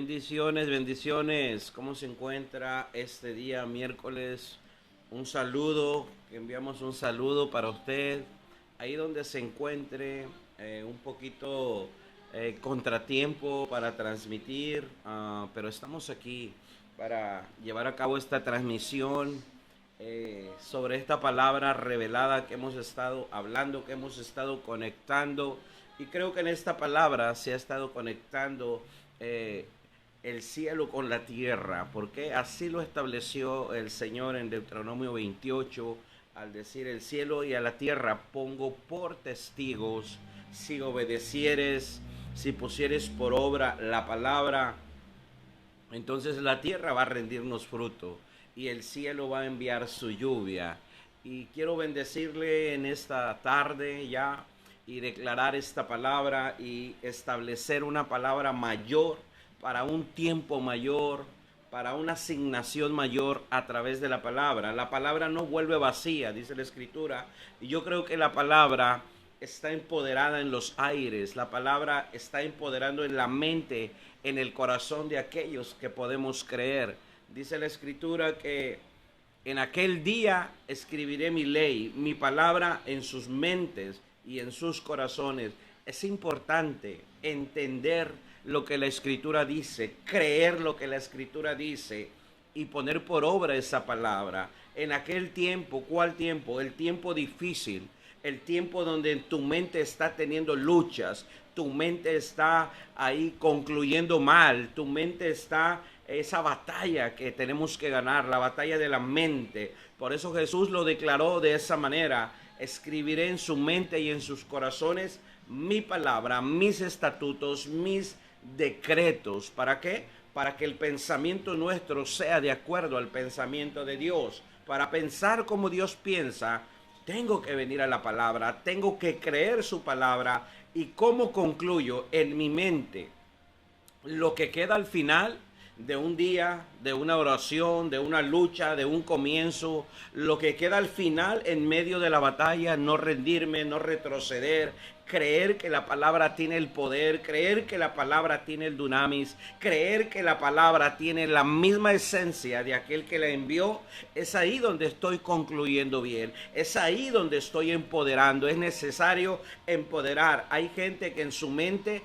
Bendiciones, bendiciones. ¿Cómo se encuentra este día miércoles? Un saludo, enviamos un saludo para usted. Ahí donde se encuentre, un poquito contratiempo para transmitir, pero estamos aquí para llevar a cabo esta transmisión sobre esta palabra revelada que hemos estado hablando, que hemos estado conectando. Y creo que en esta palabra se ha estado conectando eh, el cielo con la tierra, porque así lo estableció el Señor en Deuteronomio 28, al decir: el cielo y a la tierra pongo por testigos, si obedecieres, si pusieres por obra la palabra, entonces la tierra va a rendirnos fruto y el cielo va a enviar su lluvia. Y quiero bendecirle en esta tarde ya y declarar esta palabra y establecer una palabra mayor para un tiempo mayor, para una asignación mayor a través de la palabra. La palabra no vuelve vacía, dice la Escritura, y yo creo que la palabra está empoderada en los aires, la palabra está empoderando en la mente, en el corazón de aquellos que podemos creer. Dice la Escritura que en aquel día escribiré mi ley, mi palabra en sus mentes y en sus corazones. Es importante entender lo que la Escritura dice, creer lo que la Escritura dice y poner por obra esa palabra. En aquel tiempo, ¿cuál tiempo? El tiempo difícil, el tiempo donde tu mente está teniendo luchas, tu mente está ahí concluyendo mal, tu mente está esa batalla que tenemos que ganar, la batalla de la mente. Por eso Jesús lo declaró de esa manera: escribiré en su mente y en sus corazones mi palabra, mis estatutos, mis decretos. ¿Para qué? Para que el pensamiento nuestro sea de acuerdo al pensamiento de Dios. Para pensar como Dios piensa, tengo que venir a la palabra, tengo que creer su palabra. ¿Y cómo concluyo? En mi mente. Lo que queda al final de un día, de una oración, de una lucha, de un comienzo, lo que queda al final en medio de la batalla: no rendirme, no retroceder, creer que la palabra tiene el poder, creer que la palabra tiene el dunamis, creer que la palabra tiene la misma esencia de aquel que la envió. Es ahí donde estoy concluyendo bien, es ahí donde estoy empoderando. Es necesario empoderar. Hay gente que en su mente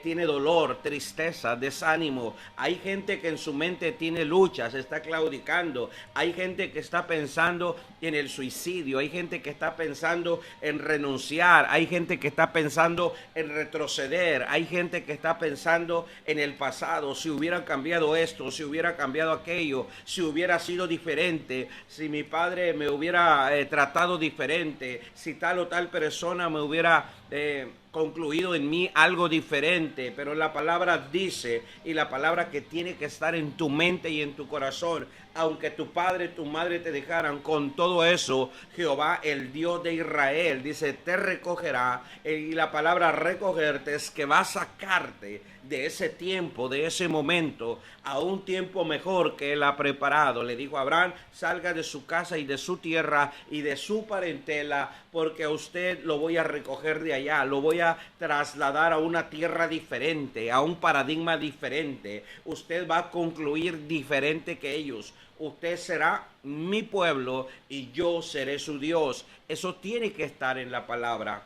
tiene dolor, tristeza, desánimo. Hay gente que en su mente tiene luchas, está claudicando. Hay gente que está pensando en el suicidio, hay gente que está pensando en renunciar, hay gente que está pensando en retroceder, hay gente que está pensando en el pasado: si hubiera cambiado esto, si hubiera cambiado aquello, si hubiera sido diferente, si mi padre me hubiera tratado diferente, si tal o tal persona me hubiera concluido en mí algo diferente. Pero la palabra dice, y la palabra que tiene que estar en tu mente y en tu corazón: aunque tu padre, tu madre te dejaran, con todo eso Jehová, el Dios de Israel, dice, te recogerá. Y la palabra recogerte es que va a sacarte de ese tiempo, de ese momento, a un tiempo mejor que Él ha preparado. Le dijo a Abraham: salga de su casa y de su tierra y de su parentela, porque a usted lo voy a recoger de allá, lo voy a trasladar a una tierra diferente, a un paradigma diferente. Usted va a concluir diferente que ellos. Usted será mi pueblo y yo seré su Dios. Eso tiene que estar en la palabra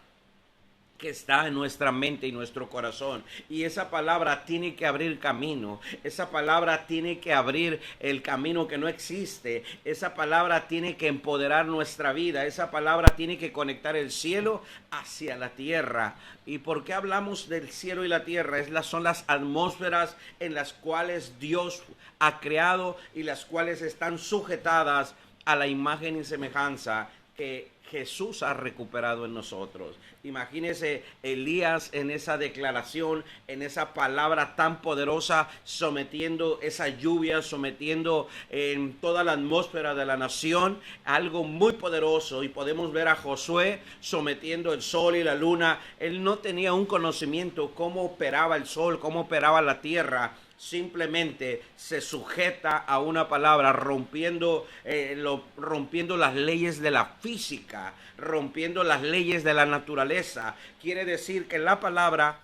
que está en nuestra mente y nuestro corazón. Y esa palabra tiene que abrir camino. Esa palabra tiene que abrir el camino que no existe. Esa palabra tiene que empoderar nuestra vida. Esa palabra tiene que conectar el cielo hacia la tierra. ¿Y por qué hablamos del cielo y la tierra? Son las atmósferas en las cuales Dios ha creado y las cuales están sujetadas a la imagen y semejanza que Jesús ha recuperado en nosotros. Imagínese Elías en esa declaración, en esa palabra tan poderosa, sometiendo esa lluvia, sometiendo en toda la atmósfera de la nación algo muy poderoso. Y podemos ver a Josué sometiendo el sol y la luna. Él no tenía un conocimiento cómo operaba el sol, cómo operaba la tierra. Simplemente se sujeta a una palabra, rompiendo las leyes de la física, rompiendo las leyes de la naturaleza. Quiere decir que la palabra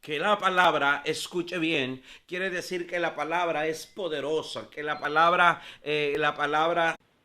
Que la palabra, escuche bien, quiere decir que la palabra es poderosa, que la palabra,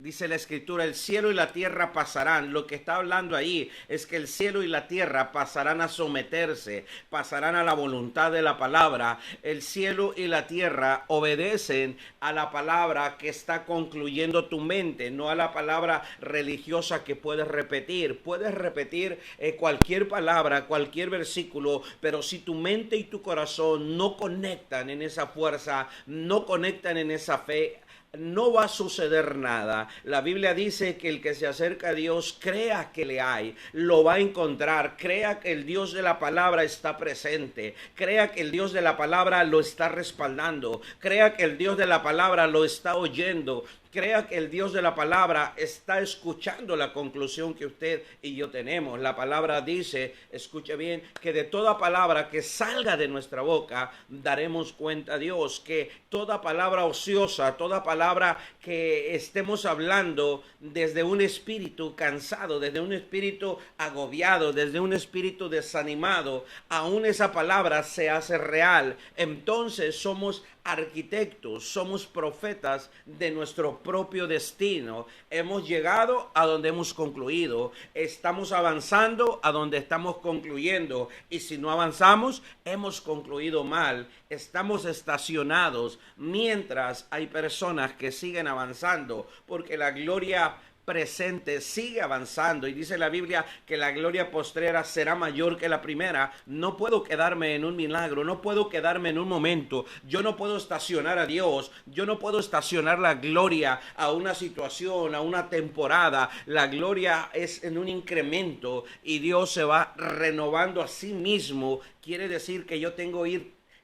dice la escritura, el cielo y la tierra pasarán. Lo que está hablando ahí es que el cielo y la tierra pasarán a someterse, pasarán a la voluntad de la palabra. El cielo y la tierra obedecen a la palabra que está concluyendo tu mente, no a la palabra religiosa que puedes repetir. Puedes repetir cualquier palabra, cualquier versículo, pero si tu mente y tu corazón no conectan en esa fuerza, no conectan en esa fe, no va a suceder nada. La Biblia dice que el que se acerca a Dios crea que le hay, lo va a encontrar, crea que el Dios de la palabra está presente, crea que el Dios de la palabra lo está respaldando, crea que el Dios de la palabra lo está oyendo. Crea que el Dios de la palabra está escuchando la conclusión que usted y yo tenemos. La palabra dice, escuche bien, que de toda palabra que salga de nuestra boca daremos cuenta a Dios. Que toda palabra ociosa, toda palabra que estemos hablando desde un espíritu cansado, desde un espíritu agobiado, desde un espíritu desanimado, aún esa palabra se hace real. Entonces somos arquitectos, somos profetas de nuestro propio destino. Hemos llegado a donde hemos concluido, estamos avanzando a donde estamos concluyendo, y si no avanzamos, hemos concluido mal. Estamos estacionados mientras hay personas que siguen avanzando, porque la gloria presente sigue avanzando, y dice la Biblia que la gloria postrera será mayor que la primera. No puedo quedarme en un milagro, no puedo quedarme en un momento, yo no puedo estacionar a Dios, yo no puedo estacionar la gloria a una situación, a una temporada. La gloria es en un incremento y Dios se va renovando a sí mismo. Quiere decir que yo tengo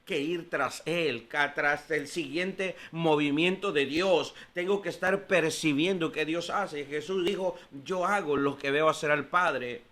que ir tras él, tras el siguiente movimiento de Dios. Tengo que estar percibiendo que Dios hace. Jesús dijo, yo hago lo que veo hacer al Padre.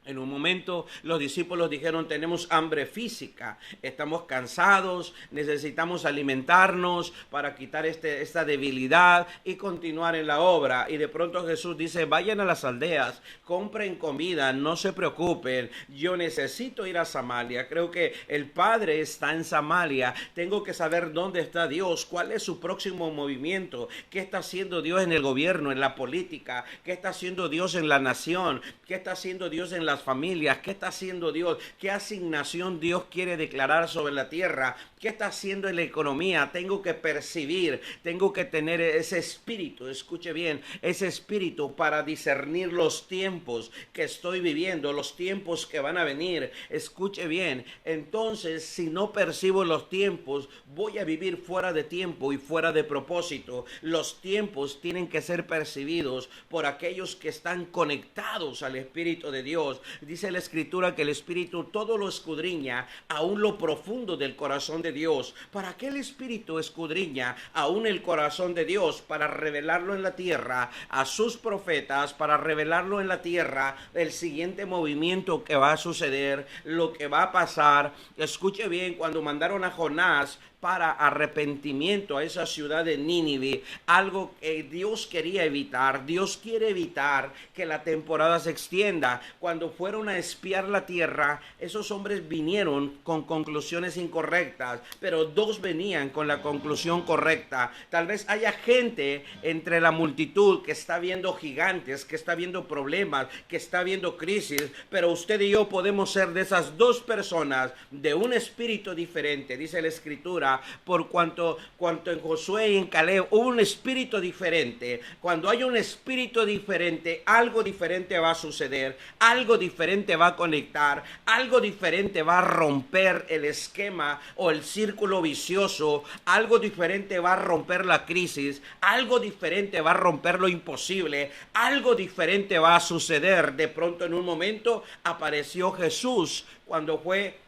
En un momento los discípulos dijeron, tenemos hambre física, estamos cansados, necesitamos alimentarnos para quitar esta debilidad y continuar en la obra. Y de pronto Jesús dice, vayan a las aldeas, compren comida, no se preocupen, yo necesito ir a Samaria. Creo que el Padre está en Samaria, tengo que saber dónde está Dios, cuál es su próximo movimiento, qué está haciendo Dios en el gobierno, en la política, qué está haciendo Dios en la nación, qué está haciendo Dios en las familias, qué está haciendo Dios, qué asignación Dios quiere declarar sobre la tierra, qué está haciendo en la economía. Tengo que percibir, tengo que tener ese espíritu, escuche bien, ese espíritu para discernir los tiempos que estoy viviendo, los tiempos que van a venir. Escuche bien, entonces si no percibo los tiempos, voy a vivir fuera de tiempo y fuera de propósito. Los tiempos tienen que ser percibidos por aquellos que están conectados al Espíritu de Dios. Dice la Escritura que el Espíritu todo lo escudriña, aún lo profundo del corazón de Dios. ¿Para qué el Espíritu escudriña aún el corazón de Dios? Para revelarlo en la tierra a sus profetas, para revelarlo en la tierra el siguiente movimiento que va a suceder, lo que va a pasar. Escuche bien, cuando mandaron a Jonás para arrepentimiento a esa ciudad de Nínive, algo que Dios quería evitar. Dios quiere evitar que la temporada se extienda. Cuando fueron a espiar la tierra, esos hombres vinieron con conclusiones incorrectas, pero dos venían con la conclusión correcta. Tal vez haya gente entre la multitud que está viendo gigantes, que está viendo problemas, que está viendo crisis, pero usted y yo podemos ser de esas dos personas, de un espíritu diferente. Dice la Escritura, por cuanto en Josué y en Caleb hubo un espíritu diferente. Cuando hay un espíritu diferente, algo diferente va a suceder, algo diferente va a conectar, algo diferente va a romper el esquema o el círculo vicioso, algo diferente va a romper la crisis, algo diferente va a romper lo imposible, algo diferente va a suceder. De pronto, en un momento, apareció Jesús cuando fue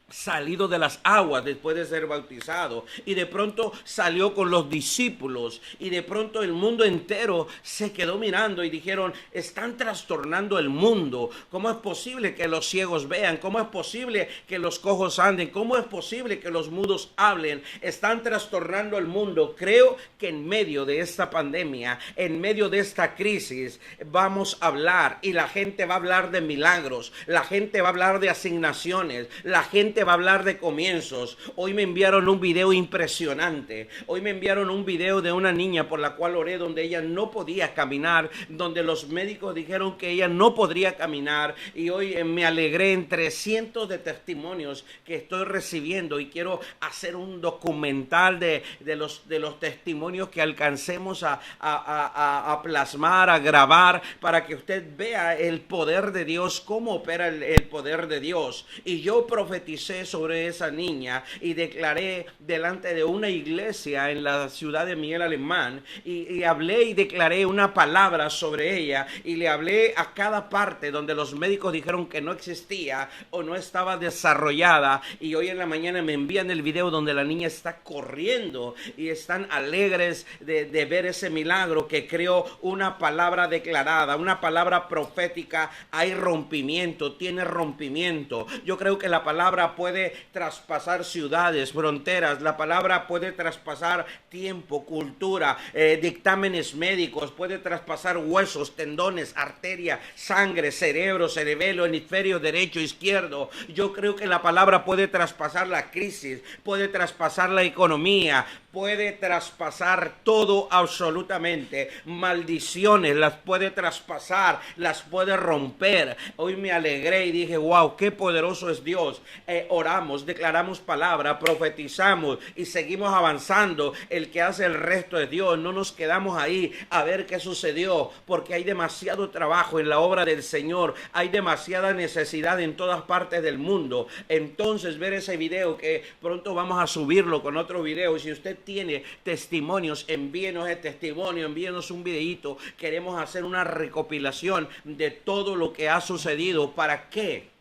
salido de las aguas después de ser bautizado, y de pronto salió con los discípulos, y de pronto el mundo entero se quedó mirando y dijeron: están trastornando el mundo. ¿Cómo es posible que los ciegos vean? ¿Cómo es posible que los cojos anden? ¿Cómo es posible que los mudos hablen? Están trastornando el mundo. Creo que en medio de esta pandemia, en medio de esta crisis, vamos a hablar, y la gente va a hablar de milagros, la gente va a hablar de asignaciones, la gente va a hablar de comienzos. Hoy me enviaron un video impresionante. Hoy me enviaron un video de una niña por la cual oré, donde ella no podía caminar, donde los médicos dijeron que ella no podría caminar, y hoy me alegré entre cientos de testimonios que estoy recibiendo, y quiero hacer un documental de los testimonios que alcancemos a plasmar, a grabar, para que usted vea el poder de Dios, cómo opera el poder de Dios. Y yo profeticé sobre esa niña y declaré delante de una iglesia en la ciudad de Miguel Alemán, y hablé y declaré una palabra sobre ella, y le hablé a cada parte donde los médicos dijeron que no existía o no estaba desarrollada. Y hoy en la mañana me envían el video donde la niña está corriendo y están alegres de ver ese milagro que creó una palabra declarada, una palabra profética. Hay rompimiento, tiene rompimiento. Yo creo que la palabra puede traspasar ciudades, fronteras. La palabra puede traspasar tiempo, cultura, dictámenes médicos, puede traspasar huesos, tendones, arteria, sangre, cerebro, cerebelo, hemisferio derecho, izquierdo. Yo creo que la palabra puede traspasar la crisis, puede traspasar la economía, puede traspasar todo absolutamente. Maldiciones las puede traspasar, las puede romper. Hoy me alegré y dije: wow, qué poderoso es Dios. Oramos, declaramos palabra, profetizamos y seguimos avanzando. El que hace el resto es Dios. No nos quedamos ahí a ver qué sucedió, porque hay demasiado trabajo en la obra del Señor. Hay demasiada necesidad en todas partes del mundo. Entonces, ver ese video, que pronto vamos a subirlo con otro video, y si usted tiene testimonios, envíenos el testimonio, envíenos un videito. Queremos hacer una recopilación de todo lo que ha sucedido. ¿Para qué?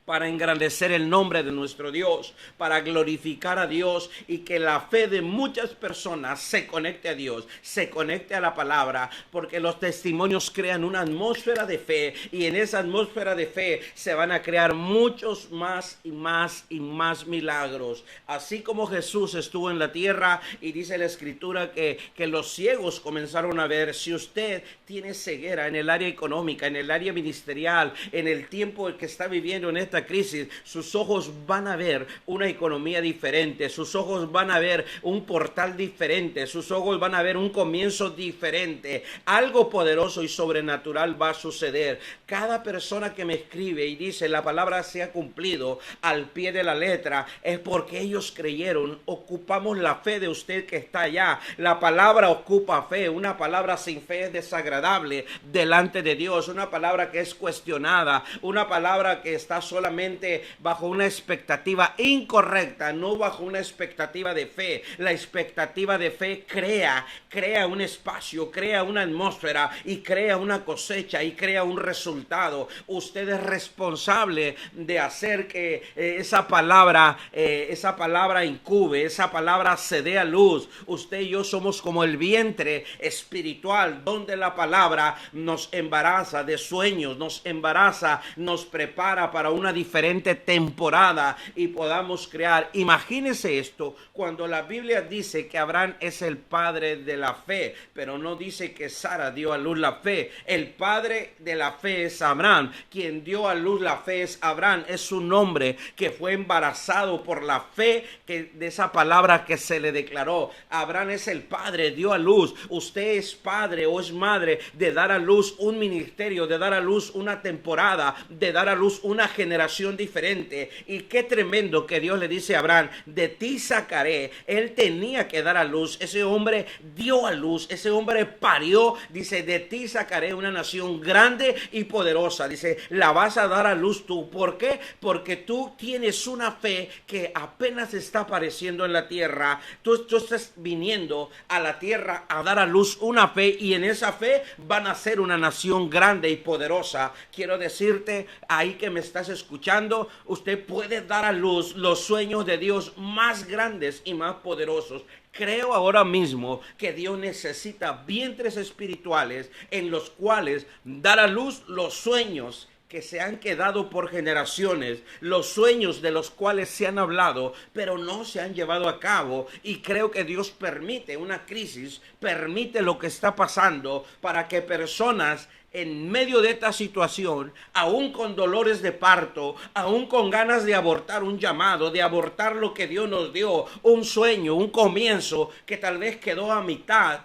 Para engrandecer el nombre de nuestro Dios, para glorificar a Dios, y que la fe de muchas personas se conecte a Dios, se conecte a la palabra, porque los testimonios crean una atmósfera de fe, y en esa atmósfera de fe se van a crear muchos más y más y más milagros. Así como Jesús estuvo en la tierra, y dice la Escritura que los ciegos comenzaron a ver. Si usted tiene ceguera en el área económica, en el área ministerial, en el tiempo que está viviendo en esta crisis, sus ojos van a ver una economía diferente, sus ojos van a ver un portal diferente, sus ojos van a ver un comienzo diferente. Algo poderoso y sobrenatural va a suceder. Cada persona que me escribe y dice: la palabra se ha cumplido al pie de la letra, es porque ellos creyeron. Ocupamos la fe de usted que está allá. La palabra ocupa fe. Una palabra sin fe es desagradable delante de Dios. Una palabra que es cuestionada, una palabra que está solamente bajo una expectativa incorrecta, no bajo una expectativa de fe. La expectativa de fe crea un espacio, crea una atmósfera, y crea una cosecha, y crea un resultado. Usted es responsable de hacer que esa palabra incube, esa palabra se dé a luz. Usted y yo somos como el vientre espiritual, donde la palabra nos embaraza de sueños, nos embaraza, nos prepara para una diferente temporada, y podamos crear. Imagínese esto, cuando la Biblia dice que Abraham es el padre de la fe, pero no dice que Sara dio a luz la fe. El padre de la fe es Abraham. Quien dio a luz la fe es Abraham. Es un hombre que fue embarazado por la fe de esa palabra que se le declaró. Abraham es el padre, dio a luz. Usted es padre o es madre de dar a luz un ministerio, de dar a luz una temporada, de dar a luz una generación diferente. Y qué tremendo que Dios le dice a Abraham: de ti sacaré. Él tenía que dar a luz. Ese hombre dio a luz, ese hombre parió. Dice: de ti sacaré una nación grande y poderosa. Dice: la vas a dar a luz tú. ¿Por qué? Porque tú tienes una fe que apenas está apareciendo en la tierra. Tú estás viniendo a la tierra a dar a luz una fe, y en esa fe van a ser una nación grande y poderosa. Quiero decirte, ahí que me estás escuchando, escuchando, usted puede dar a luz los sueños de Dios más grandes y más poderosos. Creo ahora mismo que Dios necesita vientres espirituales en los cuales dar a luz los sueños que se han quedado por generaciones, los sueños de los cuales se han hablado, pero no se han llevado a cabo. Y creo que Dios permite una crisis, permite lo que está pasando para que personas en medio de esta situación, aún con dolores de parto, aún con ganas de abortar un llamado, de abortar lo que Dios nos dio, un sueño, un comienzo que tal vez quedó a mitad.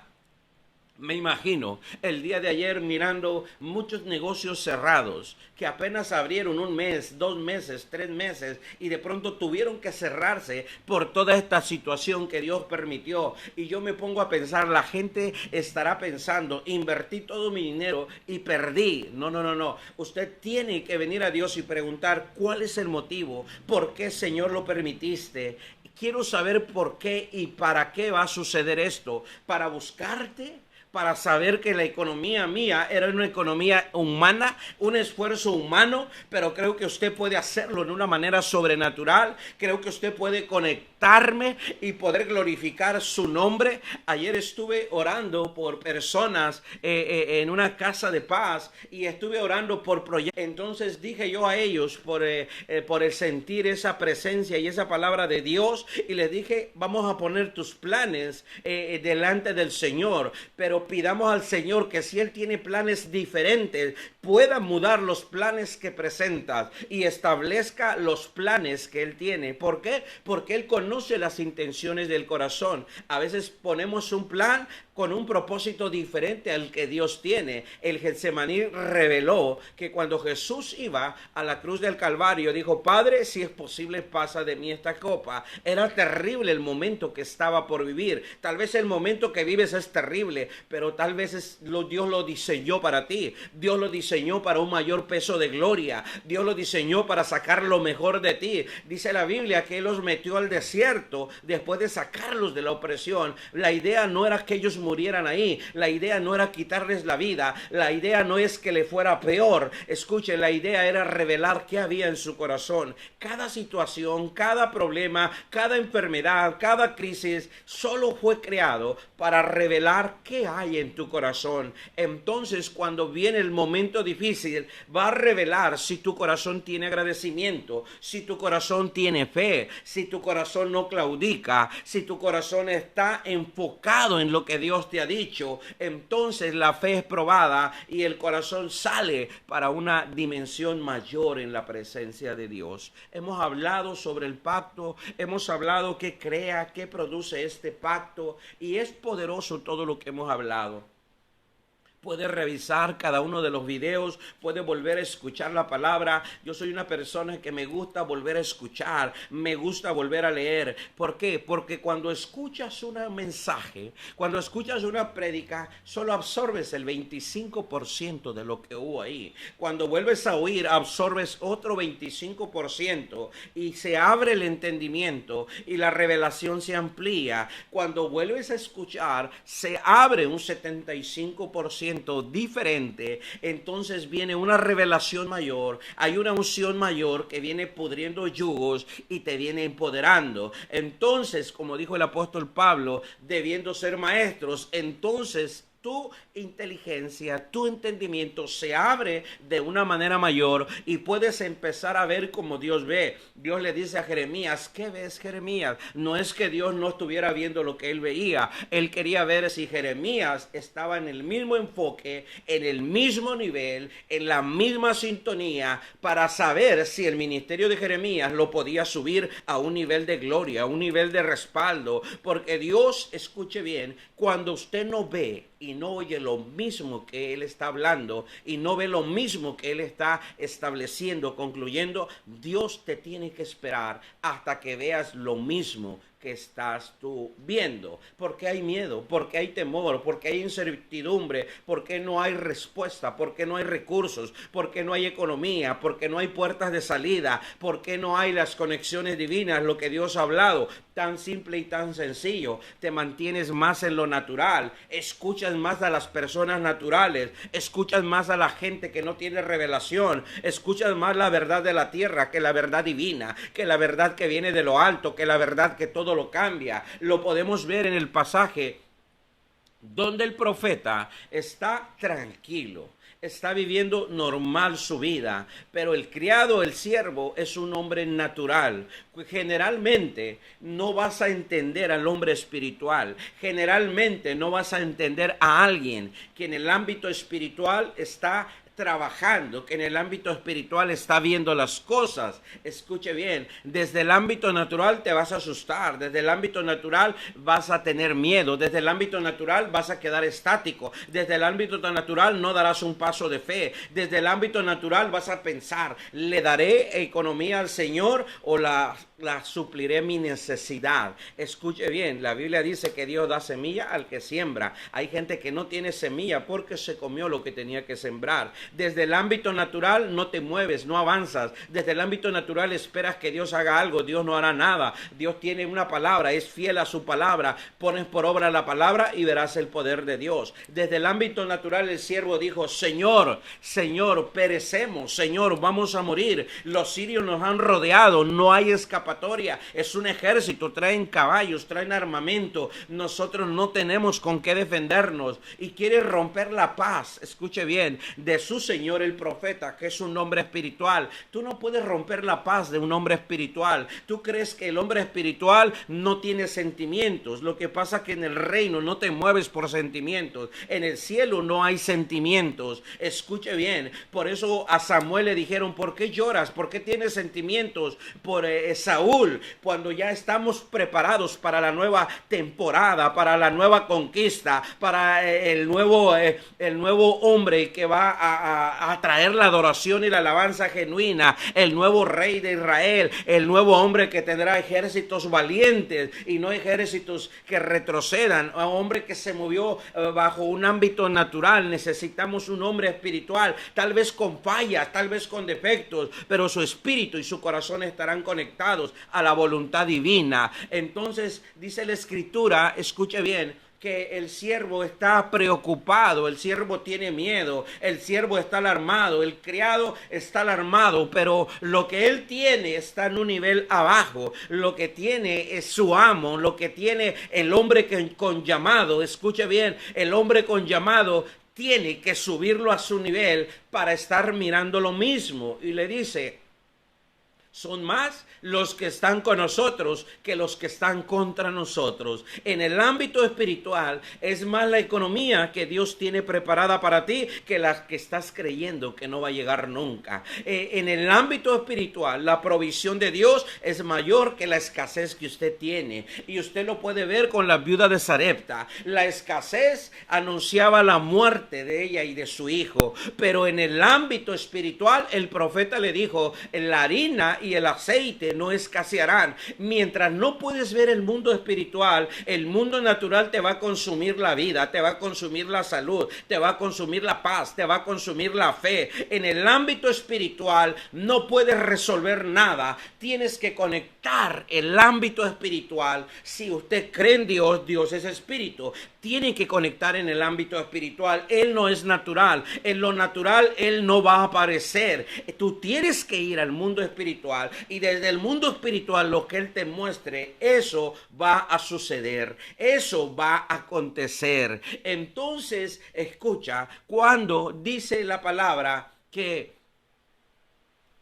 Me imagino el día de ayer mirando muchos negocios cerrados que apenas abrieron un mes, 2 meses, 3 meses y de pronto tuvieron que cerrarse por toda esta situación que Dios permitió. Y yo me pongo a pensar, la gente estará pensando, invertí todo mi dinero y perdí. No, no, no, no. Usted tiene que venir a Dios y preguntar cuál es el motivo, por qué, Señor, lo permitiste. Quiero saber por qué y para qué va a suceder esto. ¿Para buscarte? Para saber que la economía mía era una economía humana, un esfuerzo humano, pero creo que usted puede hacerlo de una manera sobrenatural. Creo que usted puede conectarme y poder glorificar su nombre. Ayer estuve orando por personas en una casa de paz y estuve orando por proyectos. Entonces dije yo a ellos por el sentir esa presencia y esa palabra de Dios, y les dije, vamos a poner tus planes delante del Señor, pero pidamos al Señor que si Él tiene planes diferentes, pueda mudar los planes que presentas y establezca los planes que Él tiene. ¿Por qué? Porque Él conoce las intenciones del corazón. A veces ponemos un plan con un propósito diferente al que Dios tiene. El Getsemaní reveló que cuando Jesús iba a la cruz del Calvario, dijo, Padre, si es posible, pasa de mí esta copa. Era terrible el momento que estaba por vivir. Tal vez el momento que vives es terrible, pero tal vez Dios lo diseñó para ti. Dios lo diseñó para un mayor peso de gloria. Dios lo diseñó para sacar lo mejor de ti. Dice la Biblia que Él los metió al desierto después de sacarlos de la opresión. La idea no era que ellos murieran ahí. La idea no era quitarles la vida. La idea no es que le fuera peor. Escuche, la idea era revelar qué había en su corazón. Cada situación, cada problema, cada enfermedad, cada crisis solo fue creado para revelar qué hay en tu corazón. Entonces, cuando viene el momento difícil, va a revelar si tu corazón tiene agradecimiento, si tu corazón tiene fe, si tu corazón no claudica, si tu corazón está enfocado en lo que Dios te ha dicho. Entonces la fe es probada y el corazón sale para una dimensión mayor en la presencia de Dios. Hemos hablado sobre el pacto, hemos hablado qué crea, qué produce este pacto, y es poderoso todo lo que hemos hablado. Puede revisar cada uno de los videos, puede volver a escuchar la palabra. Yo soy una persona que me gusta volver a escuchar, me gusta volver a leer. ¿Por qué? Porque cuando escuchas un mensaje, cuando escuchas una prédica, solo absorbes el 25% de lo que hubo ahí. Cuando vuelves a oír, absorbes otro 25% y se abre el entendimiento y la revelación se amplía. Cuando vuelves a escuchar, se abre un 75% diferente. Entonces viene una revelación mayor, hay una unción mayor que viene pudriendo yugos y te viene empoderando. Entonces, como dijo el apóstol Pablo, debiendo ser maestros, entonces tu inteligencia, tu entendimiento se abre de una manera mayor y puedes empezar a ver como Dios ve. Dios le dice a Jeremías, ¿qué ves, Jeremías? No es que Dios no estuviera viendo lo que él veía. Él quería ver si Jeremías estaba en el mismo enfoque, en el mismo nivel, en la misma sintonía, para saber si el ministerio de Jeremías lo podía subir a un nivel de gloria, a un nivel de respaldo. Porque Dios, escuche bien, cuando usted no ve y no oye lo mismo que Él está hablando y no ve lo mismo que Él está estableciendo, concluyendo, Dios te tiene que esperar hasta que veas lo mismo que estás tú viendo. ¿Por qué hay miedo? ¿Por qué hay temor? ¿Por qué hay incertidumbre? ¿Por qué no hay respuesta? ¿Por qué no hay recursos? ¿Por qué no hay economía? ¿Por qué no hay puertas de salida? ¿Por qué no hay las conexiones divinas? Lo que Dios ha hablado, tan simple y tan sencillo. Te mantienes más en lo natural, escuchas más a las personas naturales, escuchas más a la gente que no tiene revelación, escuchas más la verdad de la tierra que la verdad divina, que la verdad que viene de lo alto, que la verdad que todo lo cambia. Lo podemos ver en el pasaje donde el profeta está tranquilo, está viviendo normal su vida, pero el criado, el siervo, es un hombre natural. Generalmente no vas a entender al hombre espiritual, generalmente no vas a entender a alguien que en el ámbito espiritual está trabajando, que en el ámbito espiritual está viendo las cosas. Escuche bien, desde el ámbito natural te vas a asustar, desde el ámbito natural vas a tener miedo, desde el ámbito natural vas a quedar estático, desde el ámbito natural no darás un paso de fe, desde el ámbito natural vas a pensar, ¿le daré economía al Señor o la supliré mi necesidad? Escuche bien, la Biblia dice que Dios da semilla al que siembra. Hay gente que no tiene semilla porque se comió lo que tenía que sembrar. Desde el ámbito natural no te mueves, no avanzas. Desde el ámbito natural esperas que Dios haga algo, Dios no hará nada. Dios tiene una palabra, es fiel a su palabra. Pones por obra la palabra y verás el poder de Dios. Desde el ámbito natural el siervo dijo, Señor, Señor, perecemos, Señor, vamos a morir. Los sirios nos han rodeado, no hay escapatoria. Es un ejército, traen caballos, traen armamento. Nosotros no tenemos con qué defendernos. Y quiere romper la paz, escuche bien, de su Señor el profeta, que es un hombre espiritual. Tú no puedes romper la paz de un hombre espiritual. Tú crees que el hombre espiritual no tiene sentimientos. Lo que pasa es que en el reino no te mueves por sentimientos. En el cielo no hay sentimientos. Escuche bien. Por eso a Samuel le dijeron, ¿por qué lloras? ¿Por qué tienes sentimientos por Saúl? Cuando ya estamos preparados para la nueva temporada, para la nueva conquista, para el nuevo hombre que va a traer la adoración y la alabanza genuina, el nuevo rey de Israel, el nuevo hombre que tendrá ejércitos valientes y no ejércitos que retrocedan, un hombre que se movió bajo un ámbito natural. Necesitamos un hombre espiritual, tal vez con fallas, tal vez con defectos, pero su espíritu y su corazón estarán conectados a la voluntad divina. Entonces dice la escritura, escuche bien, que el siervo está preocupado, el siervo tiene miedo, el siervo está alarmado, el criado está alarmado, pero lo que él tiene está en un nivel abajo. Lo que tiene es su amo, lo que tiene el hombre con llamado, escuche bien, el hombre con llamado tiene que subirlo a su nivel para estar mirando lo mismo. Y le dice, son más los que están con nosotros que los que están contra nosotros. En el ámbito espiritual es más la economía que Dios tiene preparada para ti que la que estás creyendo que no va a llegar nunca. En el ámbito espiritual la provisión de Dios es mayor que la escasez que usted tiene. Y usted lo puede ver con la viuda de Sarepta. La escasez anunciaba la muerte de ella y de su hijo. Pero en el ámbito espiritual el profeta le dijo, la harina y el aceite no escasearán. Mientras no puedes ver el mundo espiritual, el mundo natural te va a consumir la vida, te va a consumir la salud, te va a consumir la paz, te va a consumir la fe. En el ámbito espiritual no puedes resolver nada. Tienes que conectar el ámbito espiritual. Si usted cree en Dios, Dios es espíritu. Tiene que conectar en el ámbito espiritual. Él no es natural. En lo natural Él no va a aparecer. Tú tienes que ir al mundo espiritual y desde el mundo espiritual lo que Él te muestre, eso va a suceder, eso va a acontecer. Entonces, escucha, cuando dice la palabra que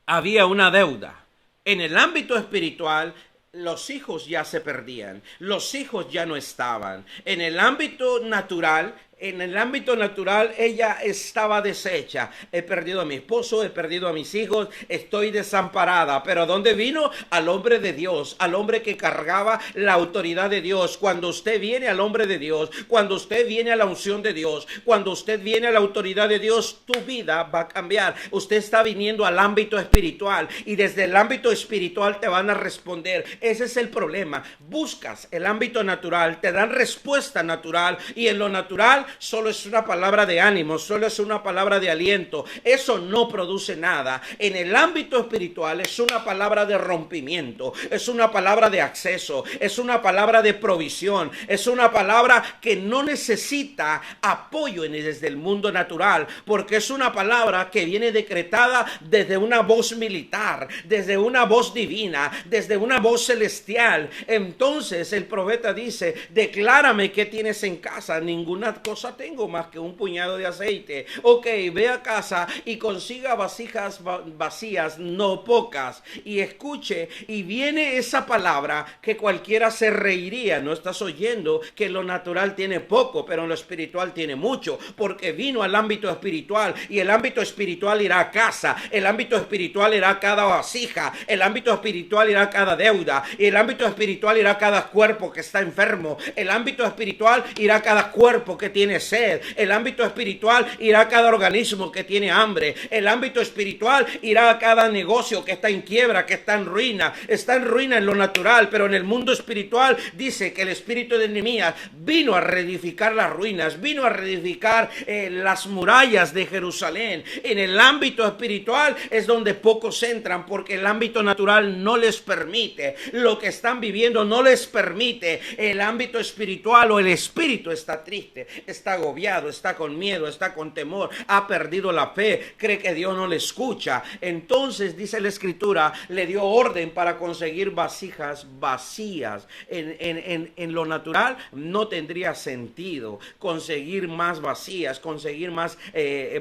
había una deuda en el ámbito espiritual, los hijos ya se perdían, los hijos ya no estaban. En el ámbito natural, En el ámbito natural ella estaba deshecha. He perdido a mi esposo, he perdido a mis hijos, estoy desamparada. Pero ¿a dónde vino? Al hombre de Dios, al hombre que cargaba la autoridad de Dios. Cuando usted viene al hombre de Dios, cuando usted viene a la unción de Dios, cuando usted viene a la autoridad de Dios, tu vida va a cambiar. Usted está viniendo al ámbito espiritual y desde el ámbito espiritual te van a responder. Ese es el problema. Buscas el ámbito natural, te dan respuesta natural y en lo natural solo es una palabra de ánimo, solo es una palabra de aliento. Eso no produce nada. En el ámbito espiritual es una palabra de rompimiento, es una palabra de acceso, es una palabra de provisión, es una palabra que no necesita apoyo desde el mundo natural, porque es una palabra que viene decretada desde una voz militar, desde una voz divina, desde una voz celestial. Entonces el profeta dice: declárame qué tienes en casa. Ninguna cosa tengo más que un puñado de aceite. Ok, ve a casa y consiga vasijas vacías, no pocas, y escuche, y viene esa palabra que cualquiera se reiría. No estás oyendo que lo natural tiene poco, pero lo espiritual tiene mucho, porque vino al ámbito espiritual, y el ámbito espiritual irá a casa, el ámbito espiritual irá a cada vasija, el ámbito espiritual irá a cada deuda, y el ámbito espiritual irá a cada cuerpo que está enfermo, el ámbito espiritual irá a cada cuerpo que tiene sed, el ámbito espiritual irá a cada organismo que tiene hambre, el ámbito espiritual irá a cada negocio que está en quiebra, que está en ruina en lo natural, pero en el mundo espiritual dice que el espíritu de Nehemías vino a reedificar las ruinas, vino a reedificar las murallas de Jerusalén. En el ámbito espiritual es donde pocos entran, porque el ámbito natural no les permite, lo que están viviendo no les permite. El ámbito espiritual o el espíritu está triste, está agobiado, está con miedo, está con temor, ha perdido la fe, cree que Dios no le escucha. Entonces dice la escritura, le dio orden para conseguir vasijas vacías. En lo natural no tendría sentido conseguir más vacías, conseguir más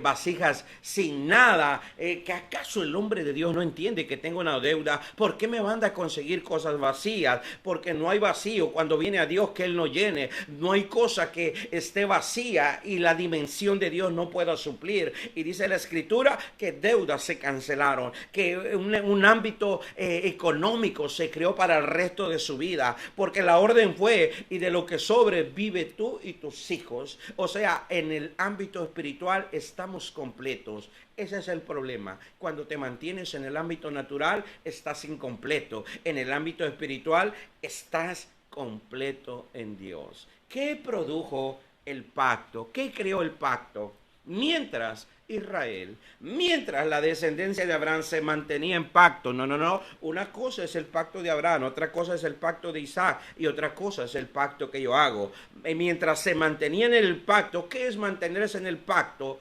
vasijas sin nada. ¿Que acaso el hombre de Dios no entiende que tengo una deuda? ¿Por qué me manda a conseguir cosas vacías? Porque no hay vacío cuando viene a Dios que Él no llene. No hay cosa que esté vacía y la dimensión de Dios no pueda suplir. Y dice la escritura que deudas se cancelaron, que un ámbito económico se creó para el resto de su vida, porque la orden fue: y de lo que sobre vive tú y tus hijos. O sea, en el ámbito espiritual estamos completos. Ese es el problema. Cuando te mantienes en el ámbito natural, estás incompleto. En el ámbito espiritual, estás completo en Dios. ¿Qué produjo el pacto? ¿Qué creó el pacto? Mientras la descendencia de Abraham se mantenía en pacto. No. Una cosa es el pacto de Abraham, otra cosa es el pacto de Isaac y otra cosa es el pacto que yo hago. Mientras se mantenía en el pacto, ¿qué es mantenerse en el pacto?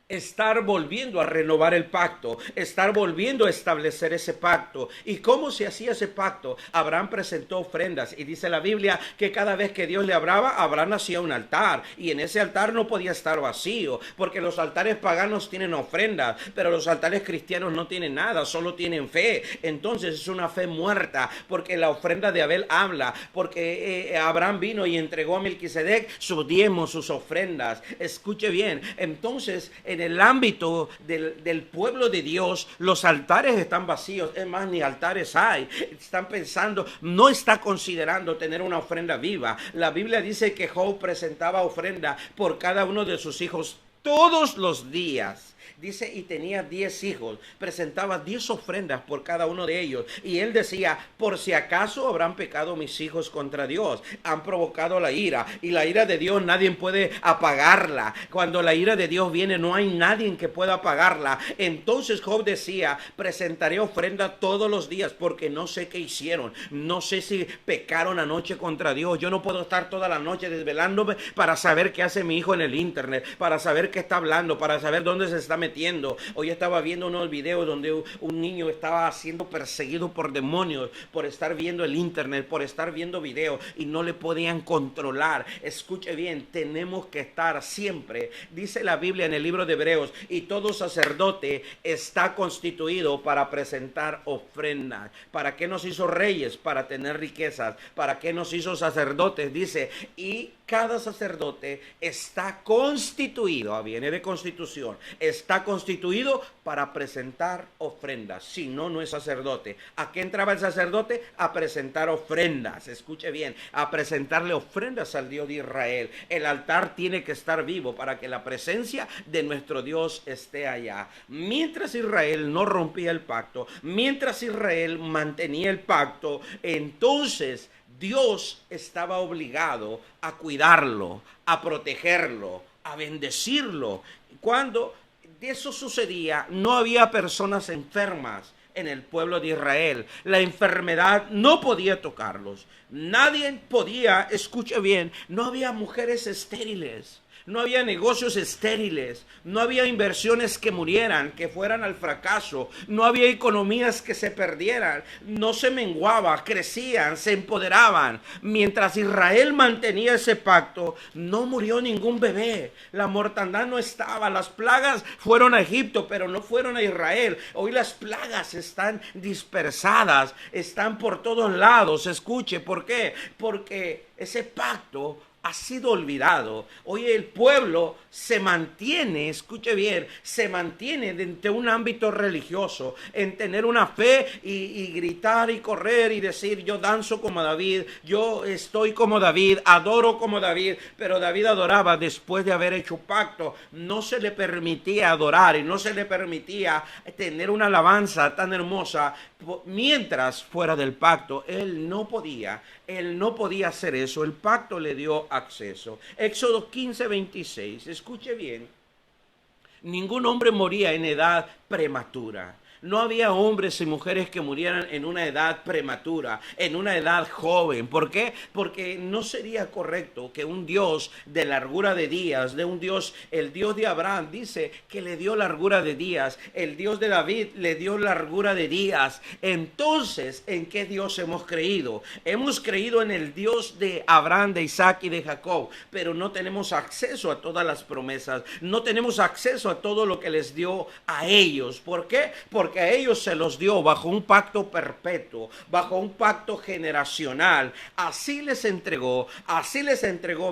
Estar volviendo a renovar el pacto, estar volviendo a establecer ese pacto. ¿Y cómo se hacía ese pacto? Abraham presentó ofrendas y dice la Biblia que cada vez que Dios le hablaba, Abraham hacía un altar, y en ese altar no podía estar vacío, porque los altares paganos tienen ofrendas, pero los altares cristianos no tienen nada, solo tienen fe. Entonces es una fe muerta, porque la ofrenda de Abel habla, porque Abraham vino y entregó a Melquisedec sus diezmos, sus ofrendas. Escuche bien, entonces en el ámbito del pueblo de Dios, los altares están vacíos. Es más, ni altares hay. Están pensando, no está considerando tener una ofrenda viva. La Biblia dice que Job presentaba ofrenda por cada uno de sus hijos todos los días. Dice, y tenía 10 hijos, presentaba 10 ofrendas por cada uno de ellos. Y él decía, por si acaso habrán pecado mis hijos contra Dios, han provocado la ira. Y la ira de Dios nadie puede apagarla. Cuando la ira de Dios viene, no hay nadie que pueda apagarla. Entonces Job decía, presentaré ofrenda todos los días, porque no sé qué hicieron. No sé si pecaron anoche contra Dios. Yo no puedo estar toda la noche desvelándome para saber qué hace mi hijo en el internet, para saber saber qué está hablando, para saber dónde se está metiendo. Hoy estaba viendo unos videos donde un niño estaba siendo perseguido por demonios, por estar viendo el internet, por estar viendo videos y no le podían controlar. Escuche bien, tenemos que estar siempre, dice la Biblia en el libro de Hebreos, y todo sacerdote está constituido para presentar ofrendas. ¿Para qué nos hizo reyes? Para tener riquezas. ¿Para qué nos hizo sacerdotes? Dice, y cada sacerdote está constituido, viene de constitución, está constituido para presentar ofrendas. Si no, no es sacerdote. ¿A qué entraba el sacerdote? A presentar ofrendas. Escuche bien, a presentarle ofrendas al Dios de Israel. El altar tiene que estar vivo para que la presencia de nuestro Dios esté allá. Mientras Israel no rompía el pacto, mientras Israel mantenía el pacto, entonces Dios estaba obligado a cuidarlo, a protegerlo, a bendecirlo. Cuando eso sucedía, no había personas enfermas en el pueblo de Israel. La enfermedad no podía tocarlos. Nadie podía, escuche bien, no había mujeres estériles. No había negocios estériles, no había inversiones que murieran, que fueran al fracaso, no había economías que se perdieran, no se menguaba, crecían, se empoderaban. Mientras Israel mantenía ese pacto, no murió ningún bebé, la mortandad no estaba, las plagas fueron a Egipto, pero no fueron a Israel. Hoy las plagas están dispersadas, están por todos lados. Escuche, ¿por qué? Porque ese pacto ha sido olvidado. Hoy el pueblo se mantiene, escuche bien, se mantiene dentro de un ámbito religioso, en tener una fe y gritar y correr y decir, yo danzo como David, yo estoy como David, adoro como David. Pero David adoraba después de haber hecho pacto. No se le permitía adorar y no se le permitía tener una alabanza tan hermosa mientras fuera del pacto. Él no podía hacer eso. El pacto le dio acceso. Éxodo 15:26, escuche bien. Ningún hombre moría en edad prematura. No había hombres y mujeres que murieran en una edad prematura, en una edad joven. ¿Por qué? Porque no sería correcto que un Dios de largura de días, de un Dios, el Dios de Abraham dice que le dio largura de días, el Dios de David le dio largura de días. Entonces, ¿en qué Dios hemos creído? Hemos creído en el Dios de Abraham, de Isaac y de Jacob, pero no tenemos acceso a todas las promesas, no tenemos acceso a todo lo que les dio a ellos. ¿Por qué? Porque a ellos se los dio bajo un pacto perpetuo, bajo un pacto generacional. Así les entregó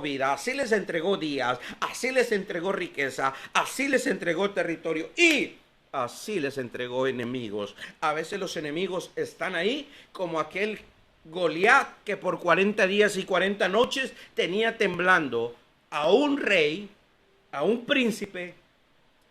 vida, así les entregó días, así les entregó riqueza, así les entregó territorio y así les entregó enemigos. A veces los enemigos están ahí, como aquel Goliat que por 40 días y 40 noches tenía temblando a un rey, a un príncipe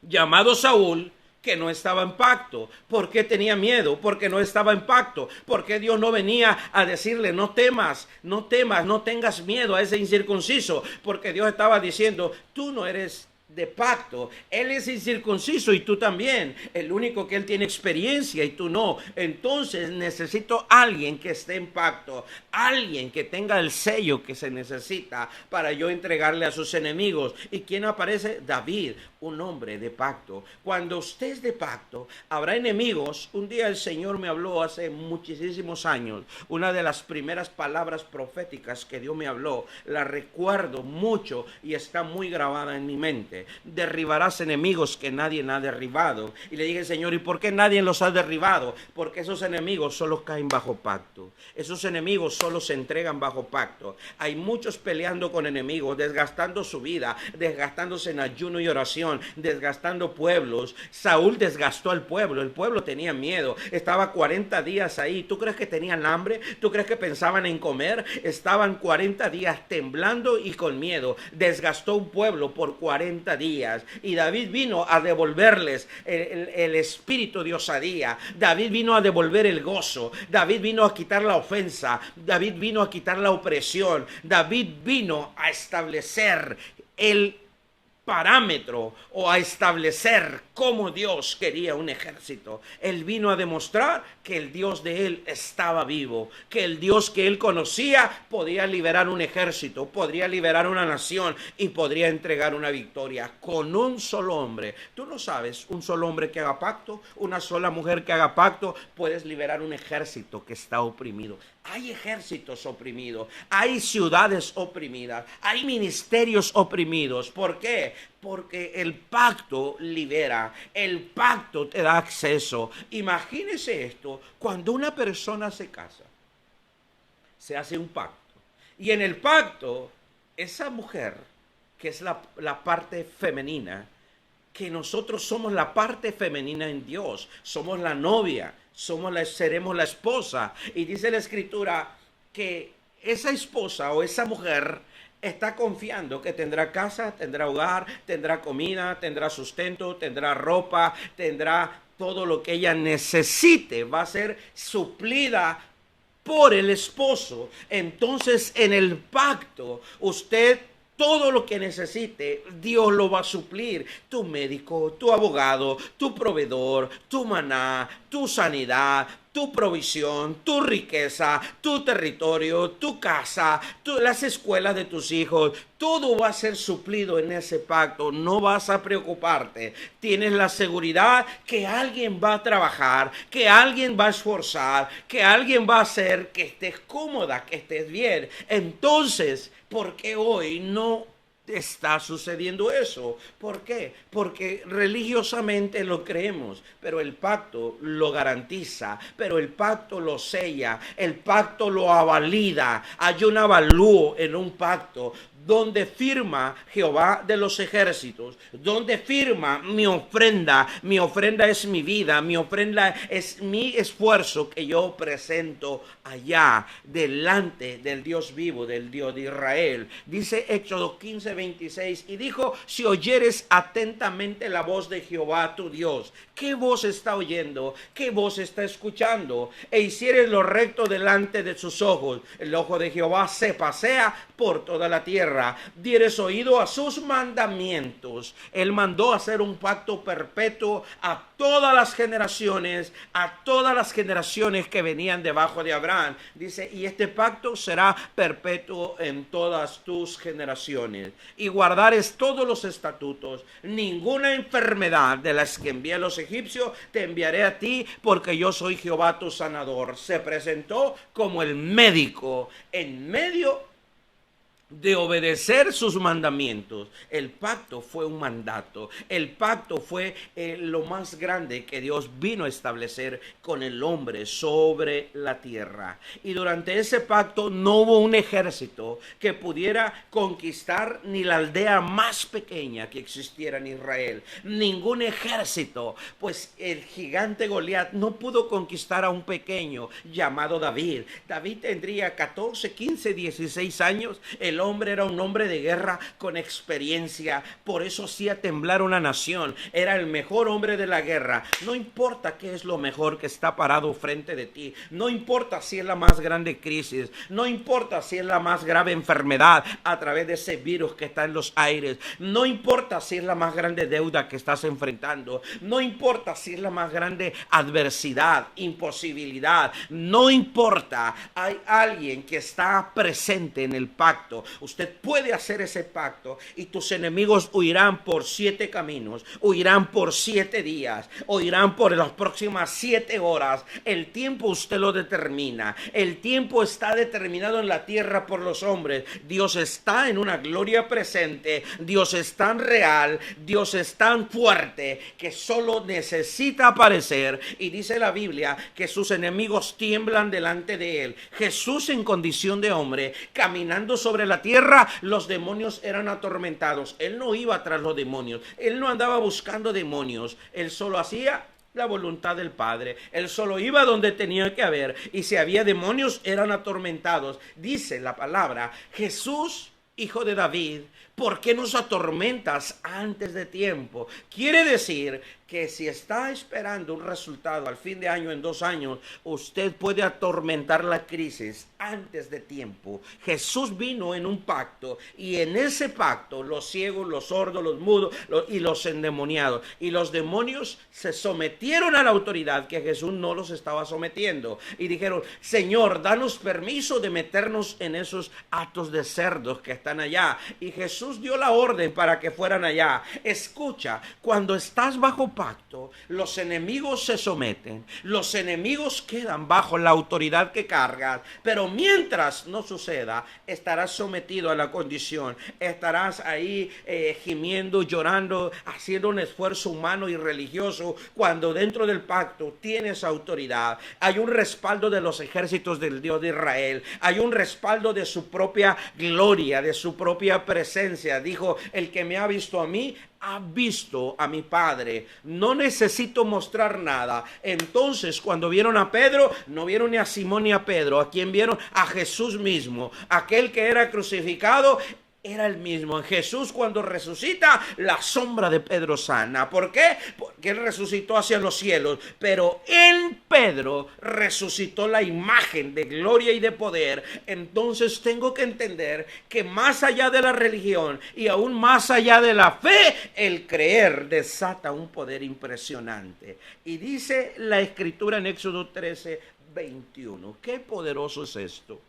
llamado Saúl, que no estaba en pacto. ¿Por qué tenía miedo? Porque no estaba en pacto. Porque Dios no venía a decirle, no temas, no tengas miedo a ese incircunciso. Porque Dios estaba diciendo, tú no eres de pacto, él es incircunciso y tú también. El único que él tiene experiencia y tú no. Entonces necesito alguien que esté en pacto, alguien que tenga el sello que se necesita para yo entregarle a sus enemigos. ¿Y quién aparece? David, un hombre de pacto. Cuando usted es de pacto, habrá enemigos. Un día el Señor me habló hace muchísimos años. Una de las primeras palabras proféticas que Dios me habló, la recuerdo mucho y está muy grabada en mi mente. Derribarás enemigos que nadie ha derribado. Y le dije, Señor, ¿y por qué nadie los ha derribado? Porque esos enemigos solo caen bajo pacto. Esos enemigos solo se entregan bajo pacto. Hay muchos peleando con enemigos, desgastando su vida, desgastándose en ayuno y oración, desgastando pueblos. Saúl desgastó al pueblo. El pueblo tenía miedo. Estaba 40 días ahí. ¿Tú crees que tenían hambre? ¿Tú crees que pensaban en comer? Estaban 40 días temblando y con miedo. Desgastó un pueblo por 40 días. Y David vino a devolverles el espíritu de osadía. David vino a devolver el gozo. David vino a quitar la ofensa. David vino a quitar la opresión. David vino a establecer el parámetro o a establecer cómo Dios quería un ejército. Él vino a demostrar que el Dios de él estaba vivo, que el Dios que él conocía podía liberar un ejército, podría liberar una nación y podría entregar una victoria con un solo hombre. Tú no sabes, un solo hombre que haga pacto, una sola mujer que haga pacto, puedes liberar un ejército que está oprimido. Hay ejércitos oprimidos, hay ciudades oprimidas, hay ministerios oprimidos. ¿Por qué? Porque el pacto libera, el pacto te da acceso. Imagínese esto, cuando una persona se casa, se hace un pacto. Y en el pacto, esa mujer, que es la parte femenina, que nosotros somos la parte femenina en Dios, somos la novia, seremos la esposa. Y dice la Escritura que esa esposa o esa mujer está confiando que tendrá casa, tendrá hogar, tendrá comida, tendrá sustento, tendrá ropa, tendrá todo lo que ella necesite, va a ser suplida por el esposo. Entonces, en el pacto, usted todo lo que necesite, Dios lo va a suplir. Tu médico, tu abogado, tu proveedor, tu maná, tu sanidad, tu provisión, tu riqueza, tu territorio, tu casa, las escuelas de tus hijos, todo va a ser suplido en ese pacto. No vas a preocuparte. Tienes la seguridad que alguien va a trabajar, que alguien va a esforzar, que alguien va a hacer que estés cómoda, que estés bien. Entonces, ¿por qué hoy no está sucediendo eso? ¿Por qué? Porque religiosamente lo creemos, pero el pacto lo garantiza, pero el pacto lo sella, el pacto lo avalida. Hay un avalúo en un pacto donde firma Jehová de los ejércitos, donde firma mi ofrenda es mi vida, mi ofrenda es mi esfuerzo que yo presento allá delante del Dios vivo, del Dios de Israel. Dice Éxodo 15:26, y dijo: si oyeres atentamente la voz de Jehová tu Dios. ¿Qué voz está oyendo? ¿Qué voz está escuchando? E hicieres lo recto delante de sus ojos. El ojo de Jehová se pasea por toda la tierra. Dieres oído a sus mandamientos. Él mandó hacer un pacto perpetuo a todas las generaciones que venían debajo de Abraham. Dice, y este pacto será perpetuo en todas tus generaciones. Y guardares todos los estatutos. Ninguna enfermedad de las que envié a los egipcios te enviaré a ti, porque yo soy Jehová tu sanador. Se presentó como el médico en medio de obedecer sus mandamientos. El pacto fue un mandato. El pacto fue lo más grande que Dios vino a establecer con el hombre sobre la tierra. Y durante ese pacto no hubo un ejército que pudiera conquistar ni la aldea más pequeña que existiera en Israel. Ningún ejército, pues el gigante Goliat no pudo conquistar a un pequeño llamado David. David tendría 14, 15, 16 años. El hombre era un hombre de guerra con experiencia, por eso hacía temblar una nación. Era el mejor hombre de la guerra. No importa qué es lo mejor que está parado frente de ti, no importa si es la más grande crisis, no importa si es la más grave enfermedad a través de ese virus que está en los aires, no importa si es la más grande deuda que estás enfrentando, no importa si es la más grande adversidad, imposibilidad, no importa. Hay alguien que está presente en el pacto. Usted puede hacer ese pacto y tus enemigos huirán por 7 caminos, huirán por 7 días, huirán por las próximas 7 horas. El tiempo usted lo determina. El tiempo está determinado en la tierra por los hombres. Dios está en una gloria presente. Dios es tan real, Dios es tan fuerte que solo necesita aparecer. Y dice la Biblia que sus enemigos tiemblan delante de él. Jesús en condición de hombre, caminando sobre la tierra, los demonios eran atormentados. Él no iba tras los demonios, él no andaba buscando demonios, él solo hacía la voluntad del Padre. Él solo iba donde tenía que haber, y si había demonios eran atormentados. Dice la palabra, Jesús hijo de David, ¿por qué nos atormentas antes de tiempo? Quiere decir que si está esperando un resultado al fin de año, en 2 años, usted puede atormentar la crisis antes de tiempo. Jesús vino en un pacto, y en ese pacto los ciegos, los sordos, los mudos y los endemoniados y los demonios se sometieron a la autoridad que Jesús no los estaba sometiendo, y dijeron: Señor, danos permiso de meternos en esos actos de cerdos que están allá. Y Jesús dio la orden para que fueran allá. Escucha, cuando estás bajo pacto, los enemigos se someten, los enemigos quedan bajo la autoridad que cargas, pero mientras no suceda, estarás sometido a la condición, estarás ahí gimiendo, llorando, haciendo un esfuerzo humano y religioso, cuando dentro del pacto tienes autoridad. Hay un respaldo de los ejércitos del Dios de Israel, hay un respaldo de su propia gloria, de su propia presencia. Dijo: el que me ha visto a mí, ha visto a mi Padre. No necesito mostrar nada. Entonces, cuando vieron a Pedro, no vieron ni a Simón ni a Pedro. ¿A quién vieron? A Jesús mismo. Aquel que era crucificado era el mismo. Jesús, cuando resucita, la sombra de Pedro sana. ¿Por qué? Porque él resucitó hacia los cielos, pero en Pedro resucitó la imagen de gloria y de poder. Entonces tengo que entender que más allá de la religión y aún más allá de la fe, el creer desata un poder impresionante. Y dice la Escritura en Éxodo 13:21. Qué poderoso es esto.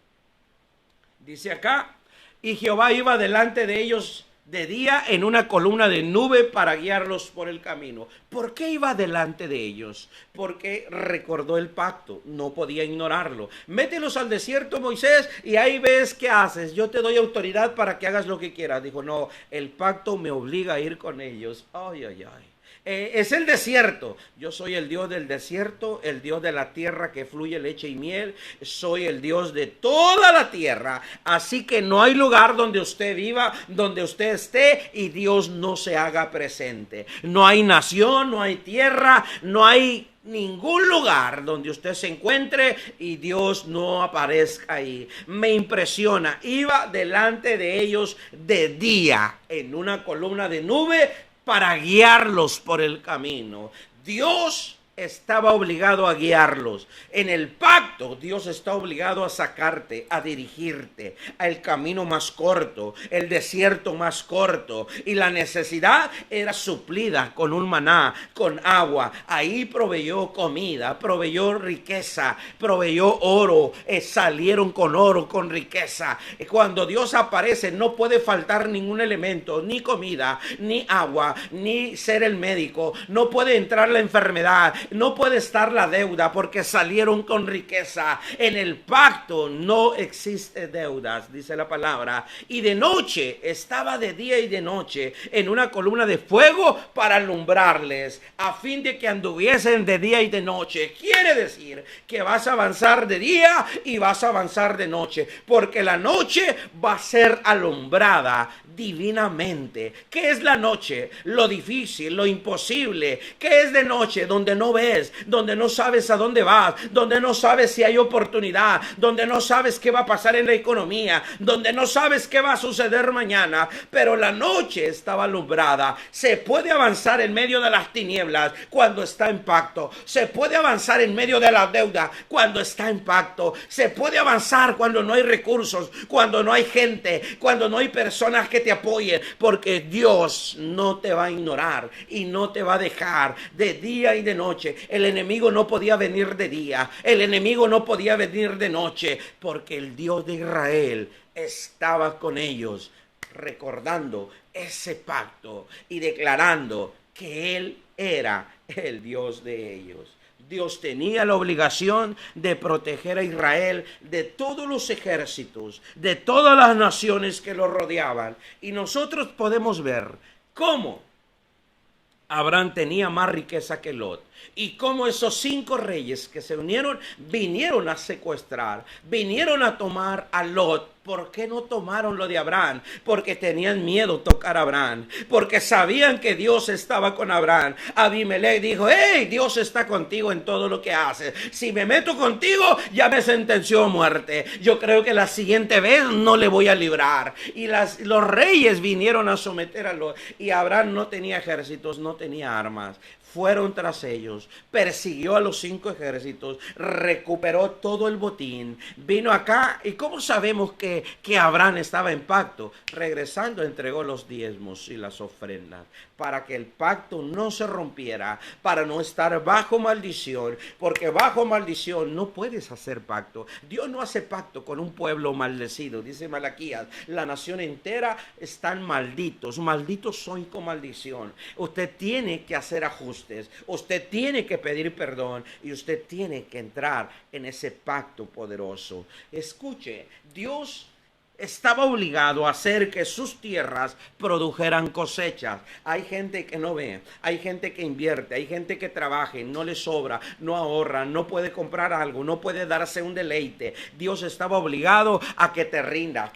Dice acá: y Jehová iba delante de ellos de día en una columna de nube para guiarlos por el camino. ¿Por qué iba delante de ellos? Porque recordó el pacto, no podía ignorarlo. Mételos al desierto, Moisés, y ahí ves qué haces. Yo te doy autoridad para que hagas lo que quieras. Dijo: no, el pacto me obliga a ir con ellos. Ay, ay, ay. Es el desierto. Yo soy el Dios del desierto, el Dios de la tierra que fluye leche y miel. Soy el Dios de toda la tierra. Así que no hay lugar donde usted viva, donde usted esté y Dios no se haga presente. No hay nación, no hay tierra, no hay ningún lugar donde usted se encuentre y Dios no aparezca ahí. Me impresiona. Iba delante de ellos de día en una columna de nube para guiarlos por el camino. Dios estaba obligado a guiarlos. En el pacto, Dios está obligado a sacarte, a dirigirte al camino más corto, el desierto más corto. Y la necesidad era suplida con un maná, con agua. Ahí proveyó comida, proveyó riqueza, proveyó oro. Salieron con oro, con riqueza. Cuando Dios aparece, no puede faltar ningún elemento, ni comida, ni agua, ni ser el médico. No puede entrar la enfermedad. No puede estar la deuda, porque salieron con riqueza. En el pacto no existe deudas, dice la palabra. Y de noche, estaba de día y de noche en una columna de fuego para alumbrarles, a fin de que anduviesen de día y de noche. Quiere decir que vas a avanzar de día y vas a avanzar de noche, porque la noche va a ser alumbrada divinamente. ¿Qué es la noche? Lo difícil, lo imposible. ¿Qué es de noche? Donde no ves, donde no sabes a dónde vas, donde no sabes si hay oportunidad, donde no sabes qué va a pasar en la economía, donde no sabes qué va a suceder mañana. Pero la noche estaba alumbrada. Se puede avanzar en medio de las tinieblas cuando está en pacto. Se puede avanzar en medio de la deuda cuando está en pacto. Se puede avanzar cuando no hay recursos, cuando no hay gente, cuando no hay personas que te apoyen, porque Dios no te va a ignorar y no te va a dejar. De día y de noche. El enemigo no podía venir de día, el enemigo no podía venir de noche, porque el Dios de Israel estaba con ellos, recordando ese pacto y declarando que Él era el Dios de ellos. Dios tenía la obligación de proteger a Israel de todos los ejércitos, de todas las naciones que lo rodeaban. Y nosotros podemos ver cómo Abraham tenía más riqueza que Lot, y cómo esos 5 reyes que se unieron vinieron a secuestrar, vinieron a tomar a Lot ¿Por qué no tomaron lo de Abraham? Porque tenían miedo tocar a Abraham, porque sabían que Dios estaba con Abraham. Abimelech dijo: hey, Dios está contigo en todo lo que haces. Si me meto contigo, ya me sentenció a muerte. Yo creo que la siguiente vez no le voy a librar. Y los reyes vinieron a someter a los... Y Abraham no tenía ejércitos, no tenía armas. Fueron tras ellos, persiguió a los 5 ejércitos, recuperó todo el botín, vino acá. ¿Y cómo sabemos que Abraham estaba en pacto? Regresando, entregó los diezmos y las ofrendas para que el pacto no se rompiera, para no estar bajo maldición, porque bajo maldición no puedes hacer pacto. Dios no hace pacto con un pueblo maldecido. Dice Malaquías: la nación entera están malditos, malditos son con maldición. Usted tiene que hacer ajustes, usted tiene que pedir perdón y usted tiene que entrar en ese pacto poderoso. Escuche, Dios estaba obligado a hacer que sus tierras produjeran cosechas. Hay gente que no ve, hay gente que invierte, hay gente que trabaja, no le sobra, no ahorra, no puede comprar algo, no puede darse un deleite. Dios estaba obligado a que te rinda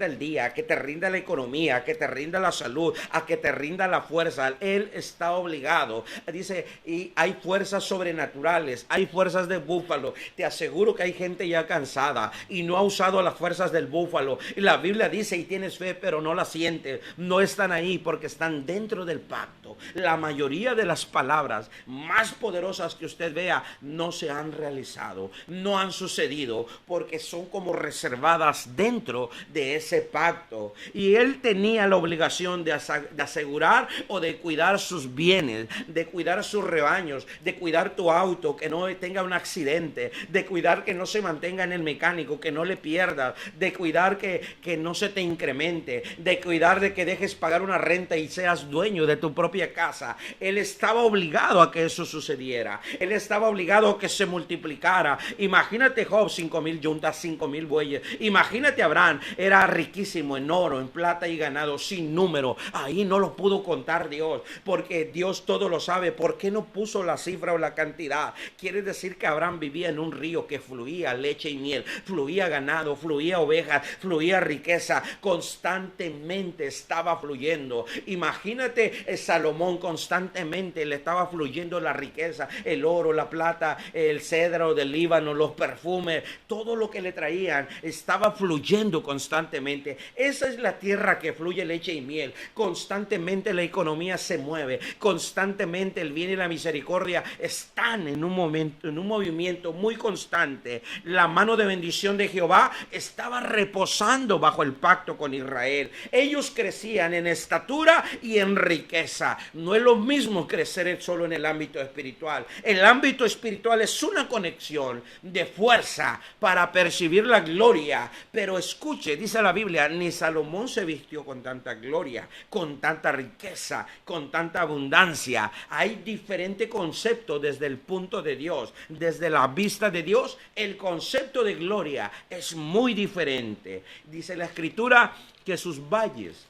el día, a que te rinda la economía, a que te rinda la salud, a que te rinda la fuerza. Él está obligado. Dice, y hay fuerzas sobrenaturales, hay fuerzas de búfalo. Te aseguro que hay gente ya cansada y no ha usado las fuerzas del búfalo. Y la Biblia dice: y tienes fe pero no la sientes. No están ahí porque están dentro del pacto. La mayoría de las palabras más poderosas que usted vea no se han realizado, no han sucedido, porque son como reservadas dentro de ese pacto. Y él tenía la obligación de asegurar o de cuidar sus bienes, de cuidar sus rebaños, de cuidar tu auto, que no tenga un accidente, de cuidar que no se mantenga en el mecánico, que no le pierdas, de cuidar que no se te incremente, de cuidar de que dejes pagar una renta y seas dueño de tu propia casa. Él estaba obligado a que eso sucediera. Él estaba obligado a que se multiplicara. Imagínate Job, 5,000 yuntas, 5,000 bueyes. Imagínate Abraham, era riquísimo en oro, en plata y ganado, sin número. Ahí no lo pudo contar Dios, porque Dios todo lo sabe. ¿Por qué no puso la cifra o la cantidad? Quiere decir que Abraham vivía en un río que fluía leche y miel, fluía ganado, fluía ovejas, fluía riqueza, constantemente estaba fluyendo. Imagínate, Salomón, constantemente le estaba fluyendo la riqueza, el oro, la plata, el cedro del Líbano, los perfumes, todo lo que le traían estaba fluyendo constantemente. Esa es la tierra que fluye leche y miel. Constantemente la economía se mueve, constantemente el bien y la misericordia están en un movimiento muy constante. La mano de bendición de Jehová estaba reposando bajo el pacto con Israel. Ellos crecían en estatura y en riqueza. No es lo mismo crecer solo en el ámbito espiritual. El ámbito espiritual es una conexión de fuerza para percibir la gloria. Pero escuche, dice la Biblia: ni Salomón se vistió con tanta gloria, con tanta riqueza, con tanta abundancia. Hay diferente concepto desde el punto de Dios. Desde la vista de Dios, el concepto de gloria es muy diferente. Dice la Escritura que sus valles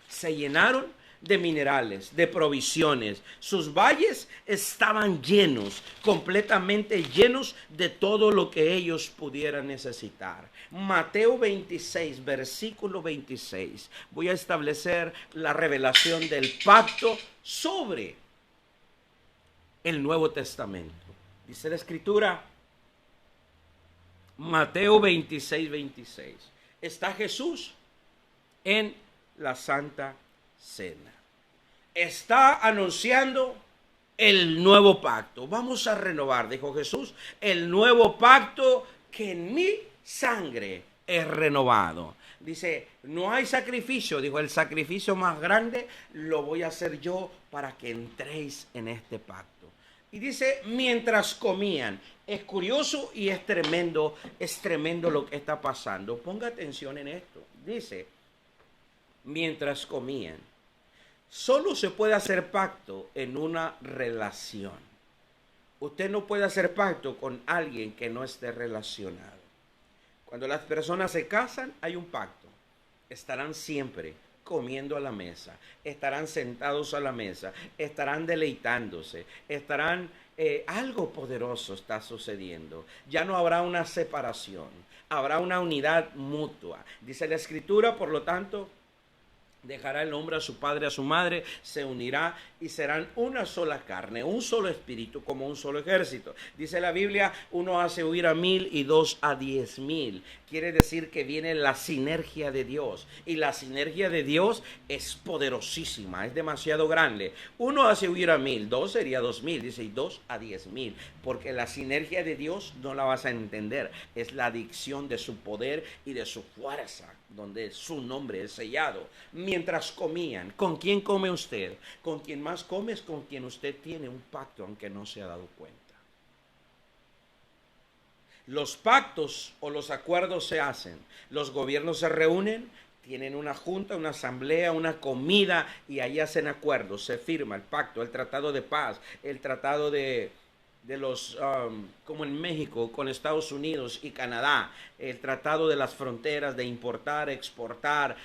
se llenaron de minerales, de provisiones. Sus valles estaban llenos, completamente llenos de todo lo que ellos pudieran necesitar. Mateo 26, versículo 26. Voy a establecer la revelación del pacto sobre el Nuevo Testamento. Dice la Escritura, Mateo 26, 26. Está Jesús en la Santa Cena. Está anunciando el nuevo pacto. Vamos a renovar, dijo Jesús, el nuevo pacto que en mi sangre es renovado. Dice, no hay sacrificio. Dijo, el sacrificio más grande lo voy a hacer yo para que entréis en este pacto. Y dice, mientras comían. Es curioso y es tremendo lo que está pasando. Ponga atención en esto. Dice, mientras comían. Solo se puede hacer pacto en una relación. Usted no puede hacer pacto con alguien que no esté relacionado. Cuando las personas se casan, hay un pacto. Estarán siempre comiendo a la mesa, estarán sentados a la mesa, estarán deleitándose, estarán... algo poderoso está sucediendo. Ya no habrá una separación, habrá una unidad mutua. Dice la Escritura, por lo tanto, dejará el hombre a su padre, a su madre, se unirá y serán una sola carne, un solo espíritu, como un solo ejército. Dice la Biblia, uno hace huir a 1000 y 2 a 10,000. Quiere decir que viene la sinergia de Dios. Y la sinergia de Dios es poderosísima, es demasiado grande. Uno hace huir a 1000, 2 sería 2000, dice, y 2 a 10,000. Porque la sinergia de Dios no la vas a entender. Es la adicción de su poder y de su fuerza, donde su nombre es sellado. Mientras comían, ¿con quién come usted? Con quien más come es con quien usted tiene un pacto, aunque no se ha dado cuenta. Los pactos o los acuerdos se hacen, los gobiernos se reúnen, tienen una junta, una asamblea, una comida y ahí hacen acuerdos, se firma el pacto, el tratado de paz, el tratado de los, como en México, con Estados Unidos y Canadá, el tratado de las fronteras, de importar, exportar,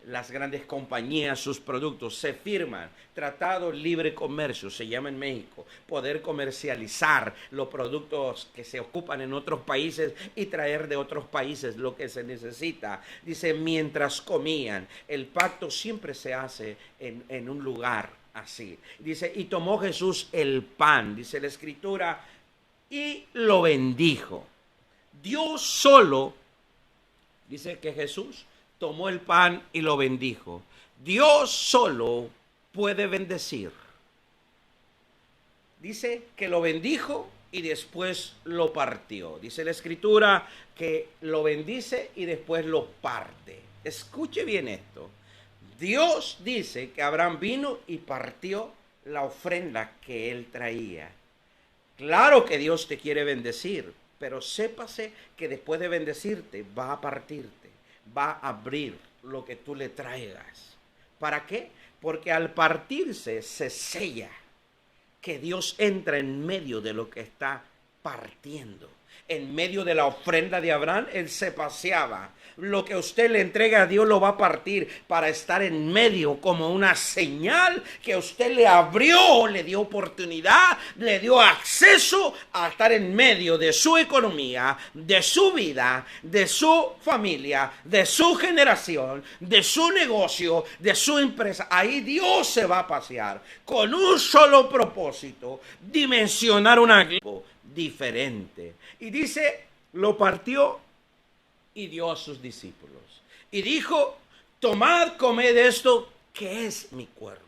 las grandes compañías, sus productos, se firman. Tratado libre comercio, se llama en México, poder comercializar los productos que se ocupan en otros países y traer de otros países lo que se necesita. Dice, mientras comían, el pacto siempre se hace en un lugar así. Dice, y tomó Jesús el pan, dice la Escritura, y lo bendijo. Dios solo, dice que Jesús tomó el pan y lo bendijo. Dios solo puede bendecir. Dice que lo bendijo y después lo partió. Dice la Escritura que lo bendice y después lo parte. Escuche bien esto. Dios dice que Abraham vino y partió la ofrenda que él traía. Claro que Dios te quiere bendecir, pero sépase que después de bendecirte va a partirte, va a abrir lo que tú le traigas. ¿Para qué? Porque al partirse se sella que Dios entra en medio de lo que está partiendo. En medio de la ofrenda de Abraham, él se paseaba. Lo que usted le entrega a Dios lo va a partir para estar en medio como una señal que usted le abrió, le dio oportunidad, le dio acceso a estar en medio de su economía, de su vida, de su familia, de su generación, de su negocio, de su empresa. Ahí Dios se va a pasear con un solo propósito, dimensionar un algo diferente. Y dice, lo partió y dio a sus discípulos. Y dijo, tomad, comed esto, que es mi cuerpo.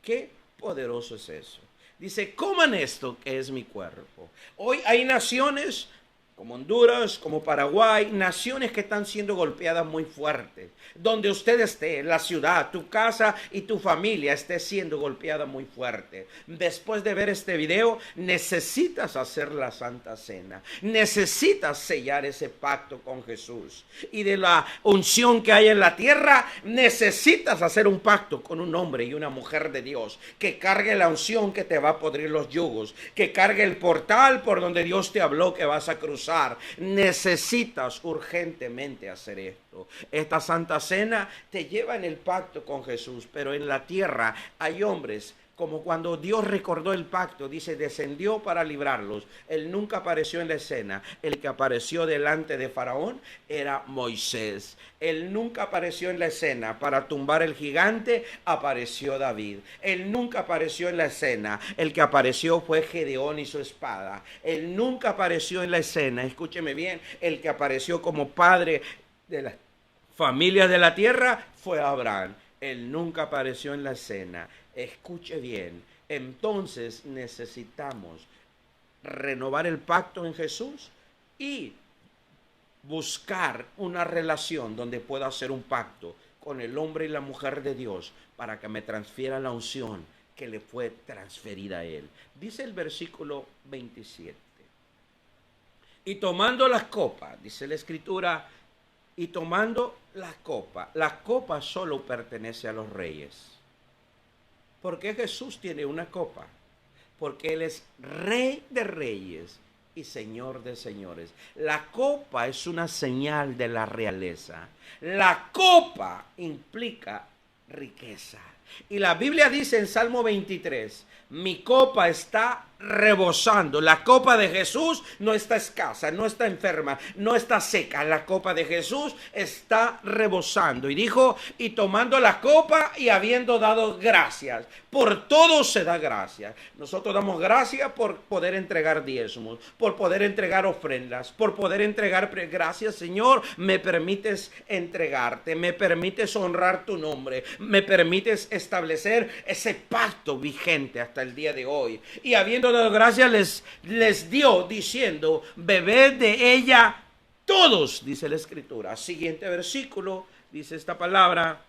Qué poderoso es eso. Dice, coman esto, que es mi cuerpo. Hoy hay naciones como Honduras, como Paraguay, naciones que están siendo golpeadas muy fuerte. Donde usted esté, la ciudad, tu casa y tu familia esté siendo golpeada muy fuerte. Después de ver este video, necesitas hacer la Santa Cena. Necesitas sellar ese pacto con Jesús. Y de la unción que hay en la tierra, necesitas hacer un pacto con un hombre y una mujer de Dios. Que cargue la unción que te va a podrir los yugos. Que cargue el portal por donde Dios te habló que vas a cruzar. Necesitas urgentemente hacer esto. Esta Santa Cena te lleva en el pacto con Jesús, pero en la tierra hay hombres como cuando Dios recordó el pacto, dice, descendió para librarlos. Él nunca apareció en la escena. El que apareció delante de Faraón era Moisés. Él nunca apareció en la escena. Para tumbar el gigante apareció David. Él nunca apareció en la escena. El que apareció fue Gedeón y su espada. Él nunca apareció en la escena. Escúcheme bien, el que apareció como padre de la familia de la tierra fue Abraham. Él nunca apareció en la escena. Escuche bien, entonces necesitamos renovar el pacto en Jesús y buscar una relación donde pueda hacer un pacto con el hombre y la mujer de Dios para que me transfiera la unción que le fue transferida a él. Dice el versículo 27. Y tomando las copas, dice la Escritura, y tomando las copas solo pertenece a los reyes. ¿Por qué Jesús tiene una copa? Porque Él es Rey de Reyes y Señor de señores. La copa es una señal de la realeza. La copa implica riqueza. Y la Biblia dice en Salmo 23, mi copa está rebosando. La copa de Jesús no está escasa, no está enferma, no está seca. La copa de Jesús está rebosando. Y dijo, y tomando la copa y habiendo dado gracias. Por todo se da gracias. Nosotros damos gracias por poder entregar diezmos, por poder entregar ofrendas, por poder entregar gracias, Señor, me permites entregarte, me permites honrar tu nombre, me permites establecer ese pacto vigente hasta el día de hoy. Y habiendo dado gracias les dio diciendo, bebed de ella todos, dice la escritura. Siguiente versículo, dice esta palabra,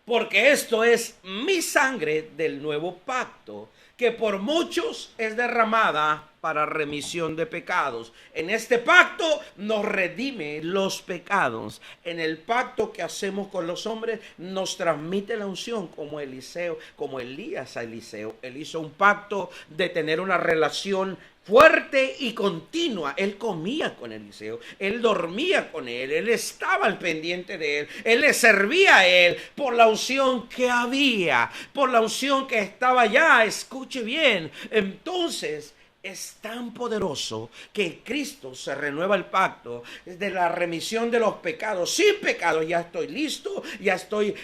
porque esto es mi sangre del nuevo pacto, que por muchos es derramada para remisión de pecados. En este pacto nos redime los pecados. En el pacto que hacemos con los hombres nos transmite la unción como Eliseo, como Elías a Eliseo. Él hizo un pacto de tener una relación fuerte y continua. Él comía con Eliseo, él dormía con él, él estaba al pendiente de él le servía a él por la unción que había, por la unción que estaba allá. Escuche bien, entonces es tan poderoso que Cristo se renueva el pacto de la remisión de los pecados. Sin pecado ya estoy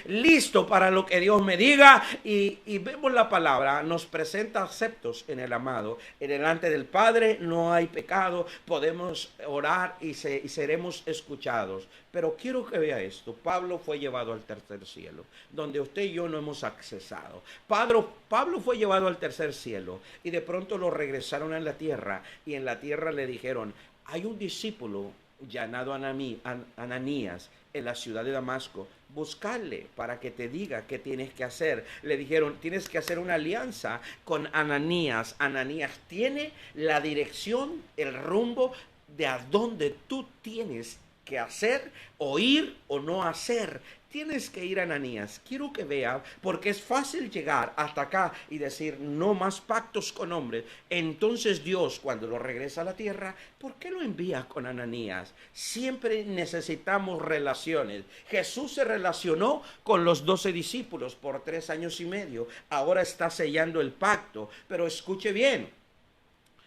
listo para lo que Dios me diga. Y vemos la palabra, nos presenta aceptos en el amado. En delante del Padre no hay pecado, podemos orar y seremos escuchados. Pero quiero que vea esto. Pablo fue llevado al tercer cielo, donde usted y yo no hemos accesado. Pablo fue llevado al tercer cielo y de pronto lo regresaron a la tierra, y en la tierra le dijeron, hay un discípulo llamado Ananías en la ciudad de Damasco, buscarle para que te diga qué tienes que hacer. Le dijeron, tienes que hacer una alianza con Ananías. Ananías tiene la dirección, el rumbo de a dónde tú tienes que hacer, o ir o no hacer. Tienes que ir a Ananías. Quiero que vea, porque es fácil llegar hasta acá y decir, no más pactos con hombres. Entonces Dios, cuando lo regresa a la tierra, ¿por qué lo envía con Ananías? Siempre necesitamos relaciones. Jesús se relacionó con los 12 discípulos por 3 años y medio. Ahora está sellando el pacto. Pero escuche bien,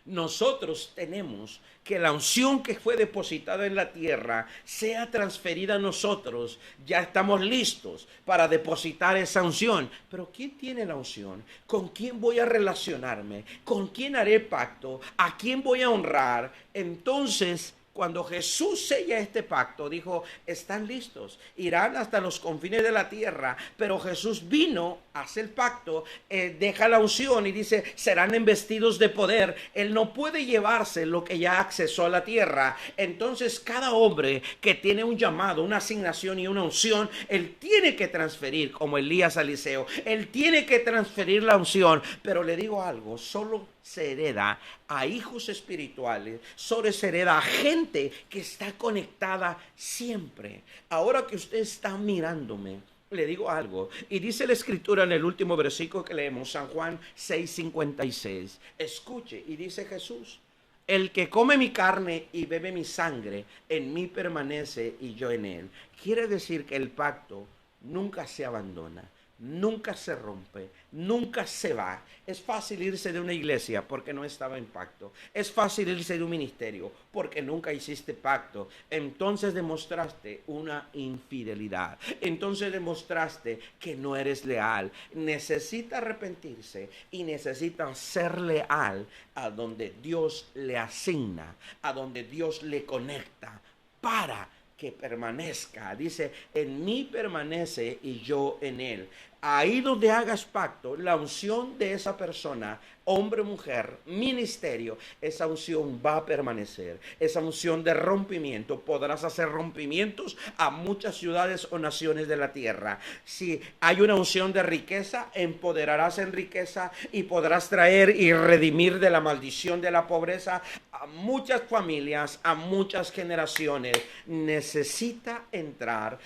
nosotros tenemos que la unción que fue depositada en la tierra sea transferida a nosotros. Ya estamos listos para depositar esa unción. Pero ¿quién tiene la unción? ¿Con quién voy a relacionarme? ¿Con quién haré pacto? ¿A quién voy a honrar? Entonces, cuando Jesús sella este pacto, dijo, están listos, irán hasta los confines de la tierra. Pero Jesús vino, hace el pacto, deja la unción y dice, serán embestidos de poder. Él no puede llevarse lo que ya accesó a la tierra. Entonces cada hombre que tiene un llamado, una asignación y una unción, él tiene que transferir, como Elías a Eliseo. Él tiene que transferir la unción. Pero le digo algo, solo se hereda a hijos espirituales, solo se hereda a gente que está conectada siempre. Ahora que usted está mirándome, le digo algo, y dice la escritura en el último versículo que leemos, San Juan 6:56. Escuche, y dice Jesús, el que come mi carne y bebe mi sangre, en mí permanece y yo en él. Quiere decir que el pacto nunca se abandona, nunca se rompe, nunca se va. Es fácil irse de una iglesia porque no estaba en pacto. Es fácil irse de un ministerio porque nunca hiciste pacto. Entonces demostraste una infidelidad. Entonces demostraste que no eres leal. Necesita arrepentirse y necesita ser leal a donde Dios le asigna, a donde Dios le conecta, para que permanezca. Dice, en mí permanece y yo en él. Ahí donde hagas pacto, la unción de esa persona, hombre, mujer, ministerio, esa unción va a permanecer. Esa unción de rompimiento, podrás hacer rompimientos a muchas ciudades o naciones de la tierra. Si hay una unción de riqueza, empoderarás en riqueza y podrás traer y redimir de la maldición de la pobreza a muchas familias, a muchas generaciones. Necesita entrar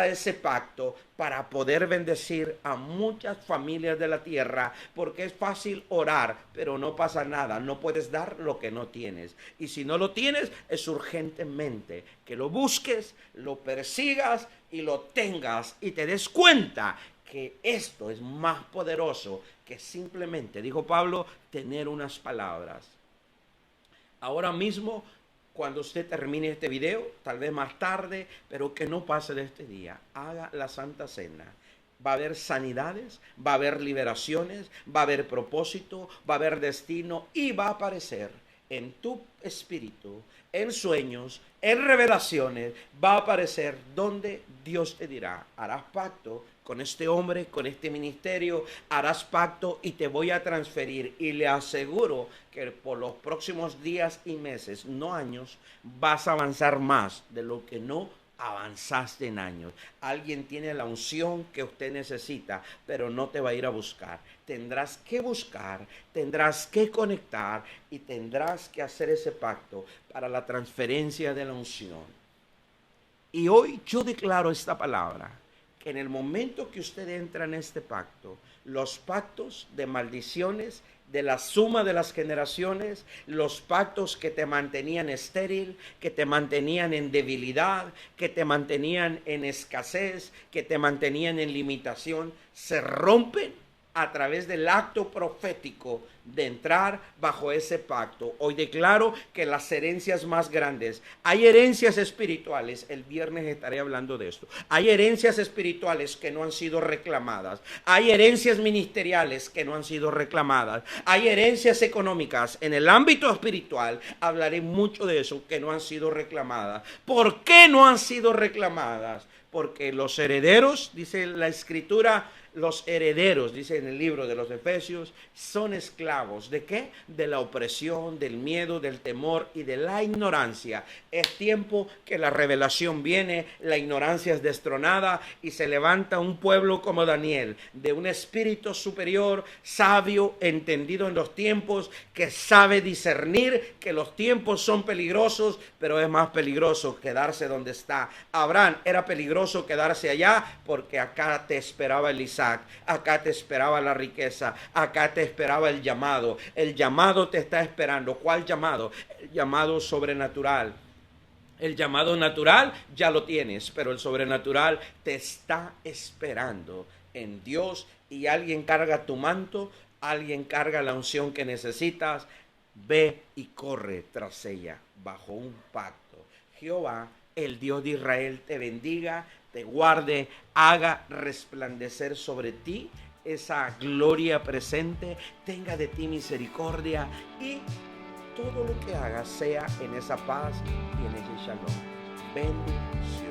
a ese pacto para poder bendecir a muchas familias de la tierra, porque es fácil orar, pero no pasa nada, no puedes dar lo que no tienes. Y si no lo tienes, es urgentemente que lo busques, lo persigas y lo tengas y te des cuenta que esto es más poderoso que simplemente, dijo Pablo, tener unas palabras. Ahora mismo, cuando usted termine este video, tal vez más tarde, pero que no pase de este día, haga la Santa Cena. Va a haber sanidades, va a haber liberaciones, va a haber propósito, va a haber destino y va a aparecer en tu espíritu, en sueños, en revelaciones, va a aparecer donde Dios te dirá, harás pacto con este hombre, con este ministerio, harás pacto y te voy a transferir. Y le aseguro que por los próximos días y meses, no años, vas a avanzar más de lo que no avanzaste en años. Alguien tiene la unción que usted necesita, pero no te va a ir a buscar. Tendrás que buscar, tendrás que conectar y tendrás que hacer ese pacto para la transferencia de la unción. Y hoy yo declaro esta palabra, que en el momento que usted entra en este pacto, los pactos de maldiciones, de la suma de las generaciones, los pactos que te mantenían estéril, que te mantenían en debilidad, que te mantenían en escasez, que te mantenían en limitación, se rompen a través del acto profético de entrar bajo ese pacto. Hoy declaro que las herencias más grandes, hay herencias espirituales, el viernes estaré hablando de esto, hay herencias espirituales que no han sido reclamadas, hay herencias ministeriales que no han sido reclamadas, hay herencias económicas en el ámbito espiritual, hablaré mucho de eso, que no han sido reclamadas. ¿Por qué no han sido reclamadas? Porque los herederos, dice la Escritura, los herederos, dice en el libro de los Efesios, son esclavos. ¿De qué? De la opresión, del miedo, del temor y de la ignorancia. Es tiempo que la revelación viene, la ignorancia es destronada y se levanta un pueblo como Daniel, de un espíritu superior, sabio, entendido en los tiempos, que sabe discernir que los tiempos son peligrosos, pero es más peligroso quedarse donde está. Abraham era peligroso quedarse allá porque acá te esperaba Eliseo. Acá te esperaba la riqueza, acá te esperaba el llamado te está esperando. ¿Cuál llamado? El llamado sobrenatural. El llamado natural ya lo tienes, pero el sobrenatural te está esperando en Dios. Y alguien carga tu manto, alguien carga la unción que necesitas. Ve y corre tras ella bajo un pacto. Jehová, el Dios de Israel, te bendiga, te guarde, haga resplandecer sobre ti esa gloria presente, tenga de ti misericordia y todo lo que hagas sea en esa paz y en ese shalom. Bendiciones.